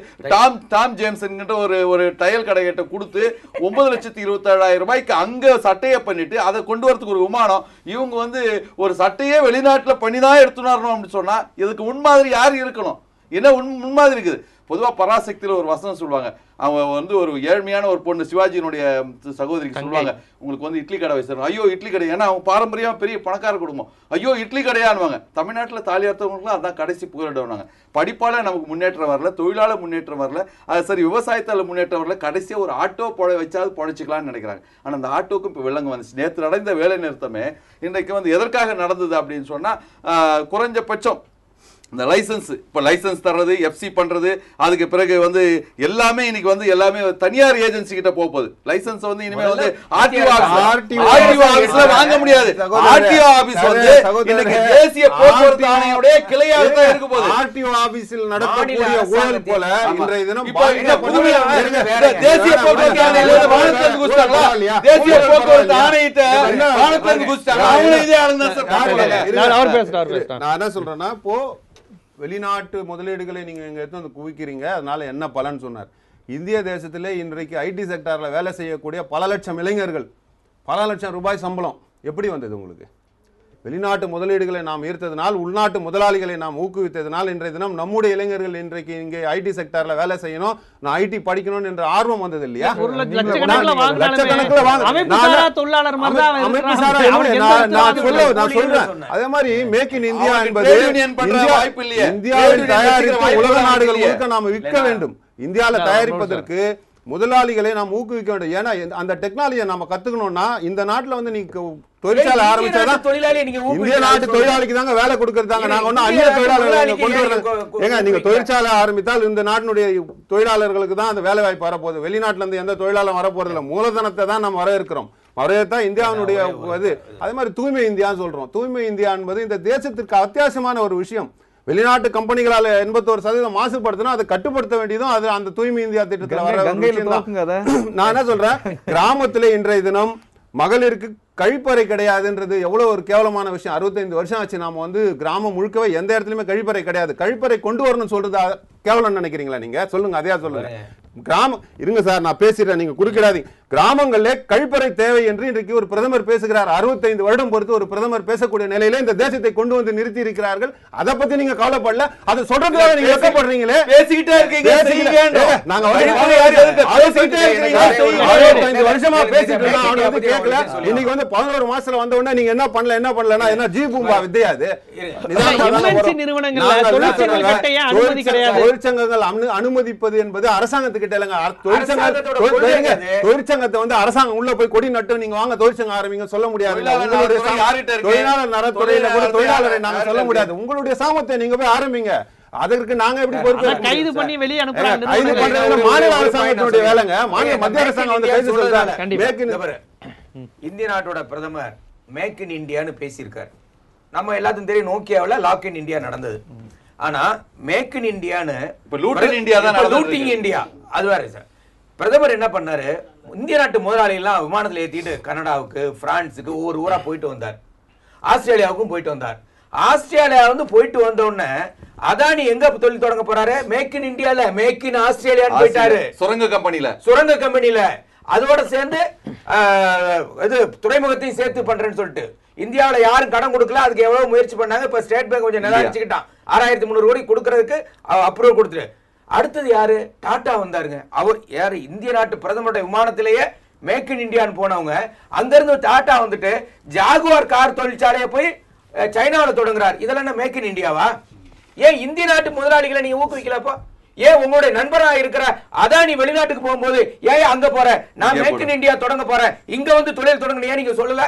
டாம் ஜேம்ஸ் என்கிட்ட ஒரு டைல் கடைகிட்ட கொடுத்து 9,27,000 ரூபாய்க்கு அங்க சட்டையை பண்ணிட்டு அதை கொண்டு வரதுக்கு ஒரு விமானம். இவங்க வந்து ஒரு சட்டையே வெளிநாட்டுல பண்ணிதான் எடுத்துன்னு வரணும் அப்படின்னு சொன்னா இதுக்கு முன்மாதிரி யாரு இருக்கணும்? என்ன முன்மாதிரி இருக்குது? பொதுவாக பராசக்தியில் ஒரு வசனம் சொல்லுவாங்க. அவங்க வந்து ஒரு ஏழ்மையான ஒரு பொண்ணு சிவாஜியினுடைய சகோதரிக்கு சொல்லுவாங்க, உங்களுக்கு வந்து இட்லி கடை வச்சிருக்கோம். ஐயோ இட்லி கடை, ஏன்னா அவங்க பாரம்பரியமாக பெரிய பணக்கார குடும்பம். ஐயோ இட்லி கடையானுவாங்க. தமிழ்நாட்டில் தாலி அறுத்தவங்களுக்குலாம் அதான் கடைசி புகழிடுவாங்க. படிப்பால் நமக்கு முன்னேற்றம் வரல, தொழிலாளர் முன்னேற்றம் வரல, அது சரி விவசாயத்தால் முன்னேற்றம் வரல. கடைசியாக ஒரு ஆட்டோ வச்சாவது பொழைச்சிக்கலாம்னு நினைக்கிறாங்க. ஆனால் அந்த ஆட்டோக்கும் இப்போ விலங்கு வந்துச்சு. நேற்று நடந்த வேலை நிறுத்தமே இன்றைக்கு வந்து எதற்காக நடந்தது அப்படின்னு சொன்னால், குறைஞ்சபட்சம் இந்த லைசன்ஸ், இப்போ லைசன்ஸ் தர்றது, எஃப்சி பண்றது, அதுக்கு பிறகு வந்து எல்லாமே இன்னைக்கு வந்து எல்லாமே தனியார் ஏஜென்சி கிட்ட போகுது. லைசன்ஸ் வந்து இனிமே வந்து ஆர்டிஓ ஆபீஸ்ல வாங்க முடியாது. ஆர்டிஓ ஆபீஸ் வந்து இன்னைக்கு தேசிய போக்குவரத்து ஆணையோட கிளையாக தான் இருக்க போகுது. ஆர்டிஓ ஆபீஸில் நடக்கக்கூடிய ஊழல் போல இன்றைய தினம் தேசிய போக்குவரத்து ஆணையில வானத்திலிருந்து குதிச்சாங்களா? தேசிய போக்குவரத்து ஆணையிட்ட வானத்திலிருந்து குதிச்சாங்க. அவங்க இதே ஆளுங்க சார். அவர் பேசுறாரு. நான் என்ன சொல்றேன்னா, இப்போ வெளிநாட்டு முதலீடுகளை நீங்க எங்க எடுத்து வந்து குவிக்கிறீங்க, அதனால என்ன பலன் சொன்னார். இந்திய தேசத்திலே இன்றைக்கு ஐடி செக்டார்ல வேலை செய்யக்கூடிய பல லட்சம் இளைஞர்கள், பல லட்சம் ரூபாய் சம்பளம் எப்படி வந்தது உங்களுக்கு? வெளிநாட்டு முதலீடுகளை நாம் ஈர்த்ததனால், உள்நாட்டு முதலாளிகளை நாம் ஊக்குவித்ததனால் இன்றைய தினம் நம்முடைய இளைஞர்கள் இன்றைக்கு இங்கே ஐடி செக்டார்ல வேலை செய்யணும், நான் ஐடி படிக்கணும் என்ற ஆர்வம் வந்தது இல்லையா? அதே மாதிரி மேக் இன் இந்தியா என்பது இந்தியாவில் தயாரித்து உலக நாடுகள் முழுக்க நாம் விற்க வேண்டும். இந்தியாவில் தயாரிப்பதற்கு முதலாளிகளை நாம் ஊக்குவிக்க வேண்டும். ஏன்னா அந்த டெக்னாலஜியை நம்ம கத்துக்கணும்னா இந்த நாட்டுல வந்து நீங்க தொழிற்சாலை ஆரம்பிச்சாதான் இந்திய நாட்டு தொழிலாளிக்கு தாங்க வேலை கொடுக்கறதாங்க. நாங்க ஒன்னும் அந்நிய தொழிலாளர்களை கொண்டு வரல. ஏங்க நீங்க தொழிற்சாலை ஆரம்பித்தால் இந்த நாட்டினுடைய தொழிலாளர்களுக்கு தான் அந்த வேலை வாய்ப்பு வரப்போகுது. வெளிநாட்டுல இருந்து எந்த தொழிலாளர் வரப்போறது இல்லை. மூலதனத்தை தான் நம்ம வரவேற்கிறோம். வரவேற்தான் இந்தியாவினுடைய இது. அதே மாதிரி தூய்மை இந்தியான்னு சொல்றோம். தூய்மை இந்தியா என்பது இந்த தேசத்திற்கு அத்தியாவசியமான ஒரு விஷயம். வெளிநாட்டு கம்பெனிகளால 81% மாசுபடுத்தினா அதை கட்டுப்படுத்த வேண்டியதும் அது அந்த தூய்மை இந்தியா திட்டத்தில் வர. நான் என்ன சொல்றேன், கிராமத்திலே இன்றைய தினம் மகளிருக்கு கழிப்பறை கிடையாதுன்றது எவ்வளவு ஒரு கேவலமான விஷயம். 65 வருஷம் ஆச்சு நாம வந்து கிராமம் முழுக்கவே எந்த இடத்துலயுமே கழிப்பறை கிடையாது. கழிப்பறை கொண்டு வரணும்னு சொல்றது கேவலம் நினைக்கிறீங்களா நீங்க? சொல்லுங்க, அதையா சொல்லுங்க. கிராமம் இருங்க சார், நான் பேசிடுறேன், நீங்க குறுக்கிடாதீங்க. கிராமங்களிலே கழிப்பறை தேவை என்று இன்றைக்கு ஒரு பிரதமர் பேசுகிறார். 65 வருடம் பொறுத்து ஒரு பிரதமர் பேசக்கூடிய நிலையில இந்த தேசத்தை கொண்டு வந்து நிறுத்தி இருக்கிறார்கள். அதை பத்தி நீங்க கவலைப்படல. அதை சொல்றதுக்காக நீங்க வெட்கப்படுறீங்களே. பேசிக்கிட்டே இருக்கீங்க. நாங்க 65 வருஷமா பேசிட்டு இருக்கோம், அவனுக்கு வந்து கேட்கல. இன்னைக்கு வந்து 11 மாசத்துல வந்த உடனே நீங்க என்ன பண்ணலன்னா என்ன ஜி பூம்பா வித்தையா அது? தொழிற்சங்கங்கள் அனுமதிப்பது என்பது அரசாங்கத்துக்கு தொழிற்சங்கத்தை வந்து அரசாங்கம் உள்ள போய் கொடி நட்டு நீங்க வாங்க தொழிற்சங்கம் ஆரம்பிங்க சொல்ல முடியாது. தொழிலாளர் நலத்துறையில கூட தொழிலாளரை நாங்க சொல்ல முடியாது. உங்களுடைய சாமத்தை நீங்க போய் ஆரம்பிங்க. அதற்கு நாங்க எப்படி பொறுப்பு? கைது பண்ணி வெளியே அனுப்புறாங்க. கைது பண்றது மாநில அரசாங்கத்துடைய வேலைங்க. மத்திய அரசாங்கம் வந்து கைது சொல்றாங்க. இந்திய நாட்டோட பிரதமர் மேக் இன் இந்தியான்னு பேசியிருக்காரு. நம்ம எல்லாத்துக்கும் தெரியும் நோக்கியாவில் லாக் இன் இந்தியா நடந்தது. ஆனா மேக் இன் இந்தியான்னு லூட்டிங் இந்தியா அது வேற சார். பிரதமர் என்ன பண்ணாரு, இந்திய நாட்டு முதலாளிகள்லாம் விமானத்தில் ஏற்றிட்டு கனடாவுக்கு, பிரான்ஸுக்கு ஒவ்வொரு ஊரா போயிட்டு வந்தார். ஆஸ்திரேலியாவுக்கும் போயிட்டு வந்தார். ஆஸ்திரேலியா வந்து போயிட்டு வந்த உடனே அதானி எங்க தொழில் தொடங்க போறாரு? மேக் இன் இந்தியால மேக் இன் ஆஸ்திரேலியான்னு போயிட்டாரு. சுரங்க கம்பெனில அதோட சேர்ந்து இது துறைமுகத்தையும் சேர்த்து பண்றேன்னு சொல்லிட்டு இந்தியாவில் யாரும் கடன் கொடுக்கல. அதுக்கு எவ்வளவு முயற்சி பண்ணாங்க. இப்ப ஸ்டேட் பேங்க் கொஞ்சம் நிராகரிச்சுக்கிட்டான். 6300 கோடி கொடுக்கறதுக்கு அப்ரூவல் கொடுத்துரு. அடுத்தது யாரு? டாடா வந்தாருங்க. அவர் யாரு? இந்திய நாட்டு பிரதமருடைய விமானத்திலேயே மேக் இன் இந்தியான்னு போனவங்க. அங்கிருந்து டாடா வந்துட்டு ஜாகுவார் கார் தொழிற்சாலையை போய் சைனாவில் தொடங்குறார். இதெல்லாம் என்ன மேக் இன் இந்தியாவா? ஏன் இந்திய நாட்டு முதலாளிகளை நீங்க ஊக்குவிக்கலப்பா? ஏன் உங்களுடைய நண்பரா இருக்கிற அதானி வெளிநாட்டுக்கு போகும்போது ஏன் அங்க போற, நான் மேக் இன் இந்தியா தொடங்க போறேன், இங்க வந்து தொழில் தொடங்கணும் ஏன் நீங்க சொல்லல?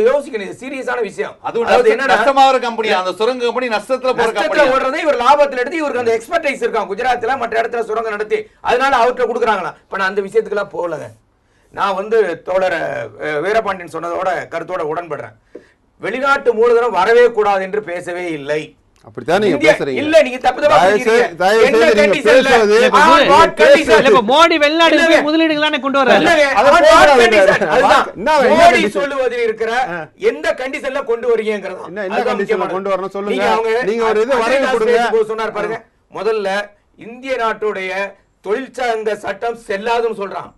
யோசிக்கணும், சீரியஸான விஷயம். அதாவது என்ன நஷ்டமாகிற கம்பெனி, அந்த சுரங்க கம்பெனி நஷ்டத்துல போற கம்பெனி ஓடுறதை இவர் லாபத்துல எடுத்து இவருக்கு அந்த எக்ஸ்பர்டைஸ் இருக்கான் குஜராத்ல மற்ற இடத்துல சுரங்கம் நடத்தி, அதனால அவர்கிட்ட கொடுக்குறாங்களா? இப்ப நான் அந்த விஷயத்துக்கு எல்லாம் போகலங்க. நான் வந்து தோழர் வீரபாண்டியன் சொன்னதோட கருத்தோட உடன்படுறேன். வெளிநாட்டு மூலதனம் வரவே கூடாது என்று பேசவே இல்லை. அப்படித்தான் நீங்க பேசுறீங்க. இல்ல நீங்க தப்பு மோடி வெளிநாடு முதலீடுகள் கொண்டு வர மோடி சொல்லுவதில் இருக்கிற எந்த கண்டிஷன்ல கொண்டு வரீங்கிறது கொண்டு வரணும் சொல்லுங்க. நீங்க ஒரு இது வரைவு கொடுங்க சொன்னார் பாருங்க. முதல்ல இந்திய நாட்டுடைய தொழிற்சங்க சட்டம் செல்லாதுன்னு சொல்றான்.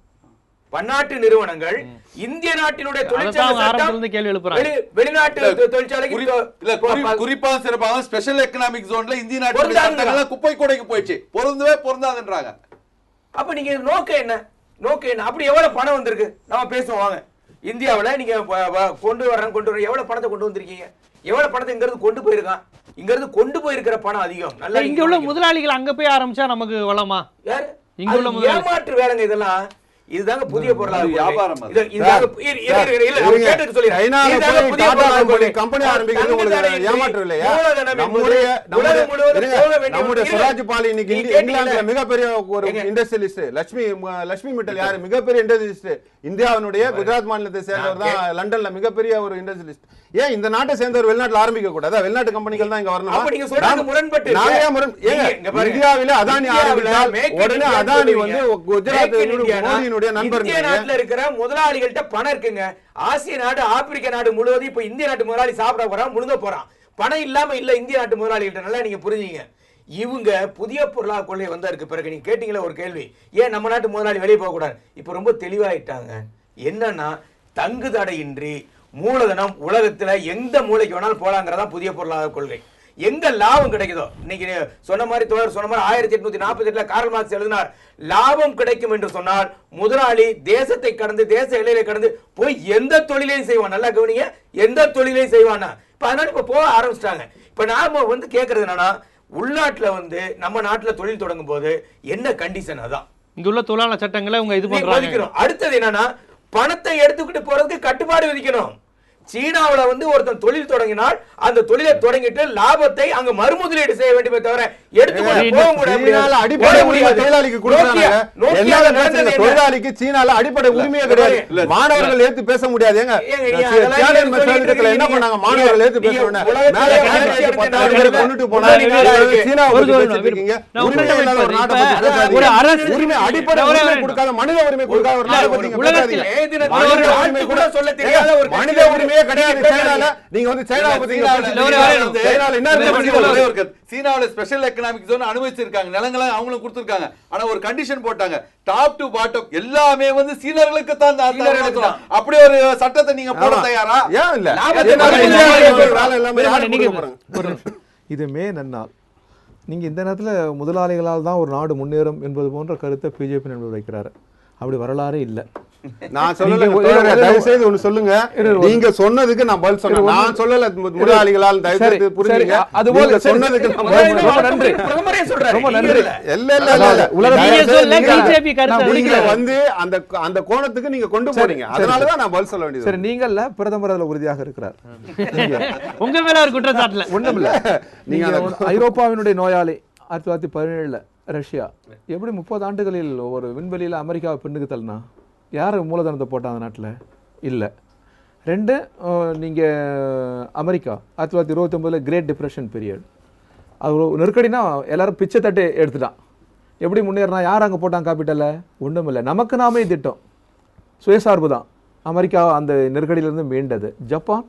பன்னாட்டு நிறுவனங்கள் இந்திய நாட்டினுடைய தொழிற்சங்க சட்டம் வெளிநாட்டு தொழிற்சாலைக்கு குறிப்பா சிறப்பாக ஸ்பெஷல் எக்கனாமிக் ஜோன்ல இந்திய நாட்டு குப்பை கூடைக்கு போயிடுச்சு, பொருந்தவே பொருந்தாதுன்றாங்க. அப்ப நீங்க நோக்கம் என்ன? அப்படி எவ்வளவு பணம் வந்திருக்கு நாம பேசுவோம் வாங்க. இந்தியாவுல நீங்க கொண்டு வர எவ்வளவு பணத்தை கொண்டு வந்திருக்கீங்க? எவ்வளவு பணத்தை இங்க இருந்து கொண்டு போயிருக்கான்? இங்க இருந்து கொண்டு போயிருக்கிற பணம் அதிகம். நல்லா இங்க உள்ள முதலாளிகள் அங்க போய் ஆரம்பிச்சா நமக்கு வளமா? யாரு இங்க உள்ள ஏமாற்று வேலைங்க இதெல்லாம். இதுதாங்க புதிய பொருளாதார வியாபாரம். மிகப்பெரிய ஒரு இண்டஸ்ட்ரியலிஸ்ட் லட்சுமி மிட்டல் யாரு? மிகப்பெரிய இண்டஸ்ட்ரியலிஸ்ட். இந்தியாவினுடைய குஜராத் மாநிலத்தை சேர்ந்தவர் தான், லண்டன்ல மிகப்பெரிய ஒரு இண்டஸ்ட்ரியலிஸ்ட். ஏன் இந்த நாட்டை சேர்ந்தவர் வெளிநாட்டுல ஆரம்பிக்க கூடாது? வெளிநாட்டு கம்பெனிகள் தான் இங்க வரணும். இந்தியாவில அதானி ஆரம்பித்தால் உடனே அதானி வந்து குஜராத் மோடியினுடைய நண்பர். இந்திய நாட்டுல இருக்கிற முதலாளிகள்ட்ட பணம் இருக்குங்க. ஆசிய நாடு, ஆப்பிரிக்க நாடு முழுவதும் இப்ப இந்திய நாட்டு முதலாளி சாப்பிட போறான், முழுங்க போறான். பணம் இல்லாம இல்ல இந்திய நாட்டு முதலாளிகள்ட்ட. நல்லா நீங்க புரிஞ்சுங்க. இவங்க புதிய பொருளாதார கொள்கை வந்ததற்கு பிறகு நீங்க கேட்டீங்களா ஒரு கேள்வி, ஏன் நம்ம நாட்டு முதலாளி வெளியே போக கூடாது? இப்ப ரொம்ப தெளிவாயிட்டாங்க. என்னன்னா தங்கு தடையின்றி மூலதனம் உலகத்துல எந்த மூலைக்கு வேணாலும் போலாங்கிறதா புதிய பொருளாதார கொள்கை. எங்க லாபம் கிடைக்குதோ, இன்னைக்கு சொன்ன மாதிரி தோழர் சொன்ன மாதிரி 1848 கார்ல் மார்க்ஸ் எழுதினார், லாபம் கிடைக்கும் என்று சொன்னால் முதலாளி தேசத்தை கடந்து, தேச எல்லையை கடந்து போய் எந்த தொழிலையும் செய்வான். நல்லா கவனிங்க, எந்த தொழிலையும் செய்வானா. இப்ப அதனால இப்ப போக ஆரம்பிச்சிட்டாங்க. இப்ப நாம வந்து கேட்கறது என்னன்னா, உள்நாட்டுல வந்து நம்ம நாட்டுல தொழில் தொடங்கும் போது என்ன கண்டிஷன், அதான் இங்க உள்ள தொழிலாளர் சட்டங்களை உங்க இது பண்றாங்க. அடுத்தது என்னன்னா, பணத்தை எடுத்துக்கிட்டு போறதுக்கு கட்டுப்பாடு விதிக்கணும். சீனாவுல வந்து ஒருத்தன் தொழில் தொடங்கினால் அந்த தொழிலை தொடங்கிட்டு லாபத்தை அங்க மறுமுதலீடு செய்ய வேண்டுமே தவிர எடுத்துக்கொண்டு போக முடியாது. அடிப்படை உரிமை தொழிலாளிக்கு கொடுக்கறாங்க. தொழிலாளிக்கு சீனால அடிப்படை உரிமையே கிடையாது. மாணவர்கள் ஏத்து பேச முடியாது. ஏங்க என்ன பண்ணாங்க? மாணவர்கள் ஏத்து பேச வேண்டாம். கொண்டுட்டு போனாங்க. சீனாவை பேசிருக்கீங்க. உரிமை இல்லாத ஒரு நாட்டை பத்தி பேசாதீங்க. ஒரு அரசு உரிமை, அடிப்படை உரிமை கொடுக்காத, மனித உரிமை கொடுக்காத ஒரு நாட்டை பத்தி பேசாதீங்க. மனித உரிமை சீனாவுல ஸ்பெஷல் எக்கனாமிக் ஜோன் அனுமதிச்சிருக்காங்க, நிலங்களை அவங்களும் கொடுத்திருக்காங்க. ஆனா ஒரு கண்டிஷன் போட்டாங்க, டாப் டு பாட்டம் எல்லாமே வந்து சீனர்களுக்கு தான். அப்படி ஒரு சட்டத்தை நீங்க போட தயாரா? ஏன் இல்ல? இதுமே நன்னால் நீங்க இந்த நேரத்துல முதலாளிகளால் தான் ஒரு நாடு முன்னேறும் என்பது போன்ற கருத்தை பிஜேபி நண்பர் வைக்கிறாரு. அப்படி வரலாறே இல்லை. நான் சொல்லல, தயவு செய்து ஒன்னு சொல்லுங்க. நீங்க சொன்னதுக்கு நான் பதில் சொன்னேன். நான் சொல்லல முதலாளிகளால், தயவு செய்து புரிஞ்சுங்க. அதுபோல சொன்னதுக்கு நான் நன்றி. ரொம்ப நன்றி. இல்ல இல்ல இல்ல, உலக வந்து அந்த கோணத்துக்கு நீங்க கொண்டு போறீங்க. அதனால தான் நான் பதில் சொல்ல வேண்டியது. சரி, நீங்கல்ல பிரதமர் அதுல உறுதியாக இருக்கிறார். உங்க மேல ஒரு குற்றச்சாட்டுல ஒண்ணும் இல்ல. நீங்க ஐரோப்பாவினுடைய நோயாளி 1917 ரஷ்யா எப்படி 30 ஆண்டுகளில் ஒரு விண்வெளியில் அமெரிக்காவை பின்னுக்கு தள்ளினா யார் மூலதனத்தை போட்டாங்க அந்த நாட்டில்? இல்லை. 2, நீங்கள் அமெரிக்கா 1929 கிரேட் டிப்ரெஷன் பீரியட், அது ஒரு நெருக்கடினா எல்லாரும் பிச்சை தட்டு எடுத்துட்டான். எப்படி முன்னேறினா? யார் அங்கே போட்டாங்க காப்பிட்டலில்? ஒன்றும் இல்லை. நமக்கு நாமே திட்டம், சுயசார்பு தான். அமெரிக்கா அந்த நெருக்கடியிலேருந்து மீண்டது. ஜப்பான்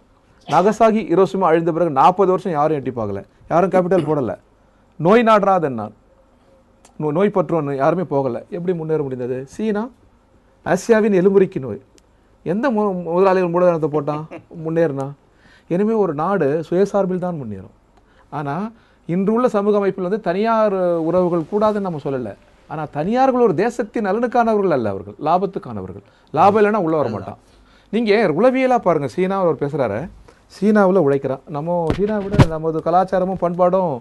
நகசாகி ஹிரோஷிமா அழிந்த பிறகு 40 வருஷம் யாரும் எட்டி பார்க்கல, யாரும் கேபிட்டல் போடலை. நோய் நாடுறாது என்ன, நோய் பற்றுவன்னு யாருமே போகலை. எப்படி முன்னேற முடிந்தது? சீனா ஆசியாவின் எலும்புரிக்கு நோய். எந்த முதலாளிகள் மூலதனத்தை போட்டான் முன்னேறினா? எனவே ஒரு நாடு சுயசார்பில் தான் முன்னேறும். ஆனால் இன்று உள்ள சமூக அமைப்பில் வந்து தனியார் உறவுகள் கூடாதுன்னு நம்ம சொல்லலை. ஆனால் தனியார்கள் ஒரு தேசத்தின் நலனுக்கானவர்கள் அல்ல, அவர்கள் லாபத்துக்கானவர்கள். லாபம் இல்லைன்னா உள்ளே வர மாட்டான். நீங்கள் உளவியலாக பாருங்கள். சீனா அவர் பேசுகிறாரு, சீனாவில் உழைக்கிறான். நம்ம சீனாவை நமது கலாச்சாரமும் பண்பாடும்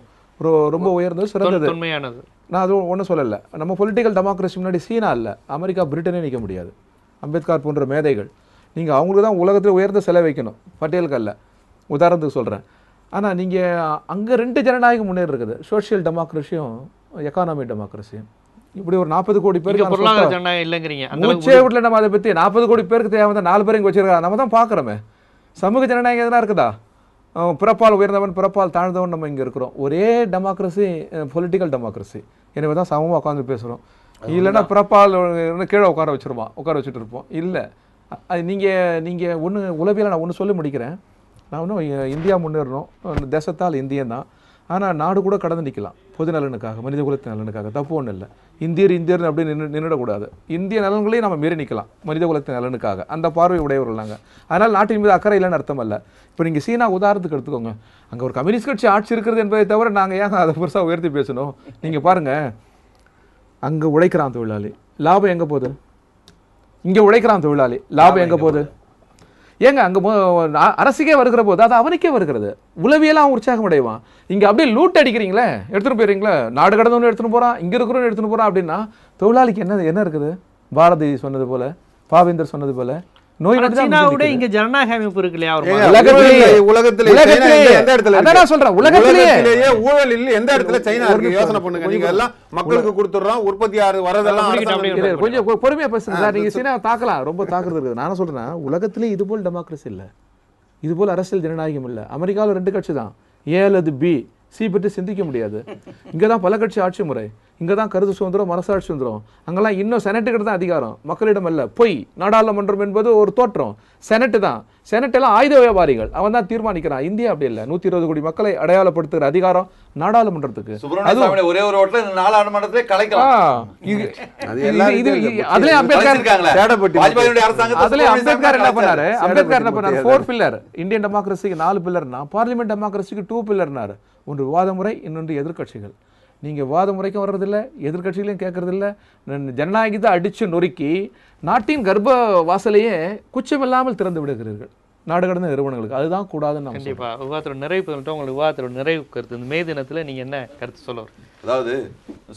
ரொம்ப உயர்ந்தது, சிறந்தது, உண்மையானது. நான் அது ஒன்றும் சொல்லலை. நம்ம பொலிட்டிக்கல் டெமோக்ரஸி முன்னாடி சீனா இல்லை, அமெரிக்கா, பிரிட்டனே நிற்க முடியாது. அம்பேத்கர் போன்ற மேதைகள் நீங்கள் அவங்களுக்கு தான் உலகத்தில் உயர்ந்த செலவு வைக்கணும், பட்டியலுக்கு அல்ல. உதாரணத்துக்கு சொல்கிறேன். ஆனால் நீங்கள் அங்கே 2 ஜனநாயகம் முன்னேறி இருக்குது, சோஷியல் டெமோக்ரஸியும் எக்கானமி டெமோக்ரஸியும். இப்படி ஒரு 40 கோடி பேருக்கு பொருளாதார ஜனநாயகம் இல்லைங்கிறீங்க. மூச்சே விடல. நம்ம அதை பற்றி 40 கோடி பேருக்கு தேவை 4 பேரும் இங்கே வச்சிருக்காங்க. நம்ம தான் பார்க்குறோமே. சமூக ஜனநாயகம் எதனா இருக்குதா? பிறப்பால் உயர்ந்தவன் பிறப்பால் தாழ்ந்தவன் நம்ம இங்கே இருக்கிறோம். ஒரே டெமோக்ரஸி பொலிட்டிக்கல் டெமோக்ரஸி. எனவே தான் சமமாக உட்காந்து பேசுகிறோம். இல்லைன்னா பிறப்பால் கீழே உட்கார வச்சுட்டு இருப்போம். இல்லை, நீங்கள் ஒன்று உளவியலை நான் ஒன்று சொல்லி முடிக்கிறேன். நான் ஒன்றும் இந்தியா முன்னேறணும், தேசத்தால் இந்தியன் தான். ஆனால் நாடு கூட கடந்து நிற்கலாம் பொது நலனுக்காக, மனித குலத்தின் நலனுக்காக. தப்பு ஒன்றும் இல்லை. இந்தியர் அப்படின்னு நின்றுடக்கூடாது. இந்திய நலன்களையும் நம்ம மீறி நிற்கலாம் மனித குலத்தின் நலனுக்காக. அந்த பார்வை உடையவர்கள் நாங்கள். அதனால் நாட்டின் மீது அக்கறை இல்லைன்னு அர்த்தம் அல்ல. இப்போ நீங்கள் சீனா உதாரணத்துக்கு எடுத்துக்கோங்க. அங்கே ஒரு கம்யூனிஸ்ட் கட்சி ஆட்சி இருக்கிறது என்பதை தவிர நாங்கள் ஏன் அதை பெருசாக உயர்த்தி பேசணும்? நீங்கள் பாருங்கள், அங்கே உழைக்கிறான் தொழிலாளி, லாபம் எங்கே போகுது? இங்கே உழைக்கிறான் தொழிலாளி, லாபம் எங்கே போகுது? ஏங்க அங்கே அரசுக்கே வருகிற போது அது அவனுக்கே வருகிறது. உளவியெல்லாம் உற்சாகம் அடைவான். இங்கே அப்படியே லூட் அடிக்கிறீங்களே, எடுத்துகிட்டு போயிடுறீங்களே, நாடு கடந்தவனு எடுத்துகிட்டு போகிறான், இங்கே இருக்கிறவனு எடுத்துகிட்டு போகிறான். அப்படின்னா தொழிலாளிக்கு என்ன இருக்குது? பாரதி சொன்னது போல, பாவேந்தர் சொன்னது போல, நோய் சீனாவோட இங்க ஜனநாயக அமைப்பு இருக்கு இல்லையா? ஊழலில் எந்த இடத்துல சைனா இருக்கு? யோசனை பண்ணுங்க. நீங்க எல்லாம் மக்களுக்கு கொடுத்துறோம், உற்பத்தி வரதெல்லாம். கொஞ்சம் பொறுமையா பேசுங்க சார். நீங்க சீனாவை தாக்கலாம், ரொம்ப தாக்குறது இருக்குது. நான் சொல்றேன், உலகத்திலே இது போல் டெமோக்ரஸி இல்ல, இது போல் அரசியல் ஜனநாயகம் இல்ல. அமெரிக்காவில் 2 கட்சி தான், ஏ அல்லது பி. சி பற்றி சிந்திக்க முடியாது. இங்கே தான் பல கட்சி ஆட்சி முறை, இங்கே தான் கருத்து சுதந்திரம், மனசாட்சி சுதந்திரம். அங்கெல்லாம் இன்னும் செனட்டுக்கிட்ட தான் அதிகாரம், மக்களிடம் அல்ல. பொய். நாடாளுமன்றம் என்பது ஒரு தோற்றம், செனட்டு தான். செனட் எல்லாம் ஆயுத வியாபாரிகள், அவன் தான் தீர்மானிக்கிறான். இந்தியா அப்படி இல்லை. 120 கோடி மக்களை அடையாளப்படுத்துகிற அதிகாரம் நாடாளுமன்றத்துக்கு. ஒரே ஒரு ஓட்டுல நாடாளுமன்றத்திலே கலைக்கலாம். அதுல அம்பேத்கர் என்ன பண்ணாரு? அம்பேத்கர் என்ன பண்ணாரு? 4 பில்லர். இந்தியன் டெமோக்ரஸிக்கு 4 பில்லர்னா, பார்லிமெண்ட் டெமோக்ரஸிக்கு 2 பில்லர்னாரு. ஒன்று விவாத முறை, இன்னொன்று எதிர்கட்சிகள். நீங்கள் விவாத முறைக்கும் வர்றதில்ல, எதிர்கட்சிகளையும் கேட்கறதில்ல. ஜனநாயகத்தை அடித்து நொறுக்கி நாட்டின் கர்ப்ப வாசலையே குச்சமில்லாமல் திறந்து விடுகிறீர்கள் நாடு கடந்த நிறுவனங்களுக்கு. அதுதான் கூடாதுன்னு. கண்டிப்பாக விவாதத்தோட நிறைவு பண்ணிட்டு உங்களுக்கு விவாதத்தோட நிறைவு கருத்து இந்த மே தினத்தில் நீங்கள் என்ன கருத்து சொல்ல? அதாவது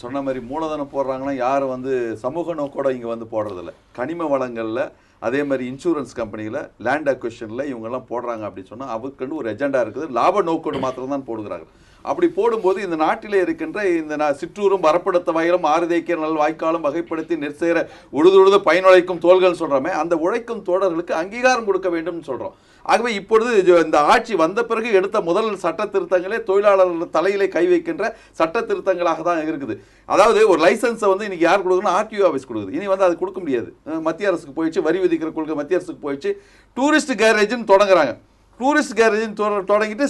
சொன்ன மாதிரி மூலதனம் போடுறாங்கன்னா யாரும் சமூக நோக்கோட இங்கே போடுறதில்ல. கனிம வளங்களில், அதே மாதிரி இன்சூரன்ஸ் கம்பெனியில், லேண்ட் அக்விஷனில் இவங்கெல்லாம் போடுறாங்க அப்படின்னு சொன்னால் அவருக்குன்னு ஒரு எஜெண்டா இருக்குது. லாப நோக்கோடு மாத்திரம் தான் போடுகிறார்கள். அப்படி போடும்போது இந்த நாட்டிலே இருக்கின்ற இந்த சிற்றூரும் வரப்படுத்த வயலும் ஆறுதேக்கிய நல் வாய்க்காலும் வகைப்படுத்தி நெற்சேர உழுதுழுது பயனுழைக்கும் தோள்கள் சொல்கிறோமே, அந்த உழைக்கும் தோழர்களுக்கு அங்கீகாரம் கொடுக்க வேண்டும்னு சொல்கிறோம். ஆகவே இப்பொழுது இந்த ஆட்சி வந்த பிறகு எடுத்த முதல் சட்ட திருத்தங்களே தொழிலாளர்கள் தலையிலே கை வைக்கின்ற சட்ட திருத்தங்களாக தான் இருக்குது. அதாவது ஒரு லைசன்ஸை இன்னைக்கு யார் கொடுக்குன்னா ஆர்டிஓ ஆஃபீஸ் கொடுக்குது. இனி அது கொடுக்க முடியாது. மத்திய அரசுக்கு போயிடுச்சு, வரி விதிக்கிற கொள்கை மத்திய அரசுக்கு போயிடுச்சு. டூரிஸ்ட் கேரேஜ்னு தொடங்குறாங்க. டூரிஸ்ட் கேரேஜ்னு தொடங்கிட்டு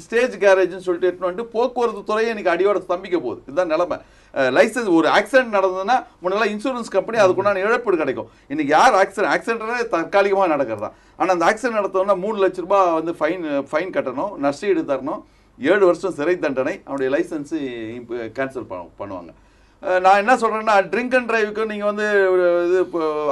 ஸ்டேஜ் கேரேஜ்னு சொல்லிட்டு எடுத்துட்டு போக்குவரத்து துறையை இன்னைக்கு அடியோட ஸ்தம்பிக்க போகுது. இதுதான் நிலைமை. லைசன்ஸ் ஒரு ஆக்சிடென்ட் நடந்ததுன்னா முன்னெல்லாம் இன்சூரன்ஸ் கம்பெனி அதுக்குண்டான இழப்பீடு கிடைக்கும். இன்னைக்கு யார் ஆக்சிடென்ட்னே தற்காலிகமாக நடக்கிறதா. ஆனால் அந்த ஆக்சிடென்ட் நடத்தோம்னா 3 லட்ச ரூபாய் ஃபைன் கட்டணும், நஷ்டஈடு தரணும், 7 வருஷம் சிறை தண்டனை, அவனுடைய லைசன்ஸு கேன்சல் பண்ணுவாங்க. நான் என்ன சொல்கிறேன்னா, ட்ரிங்க் அண்ட் டிரைவுக்கு நீங்கள் இது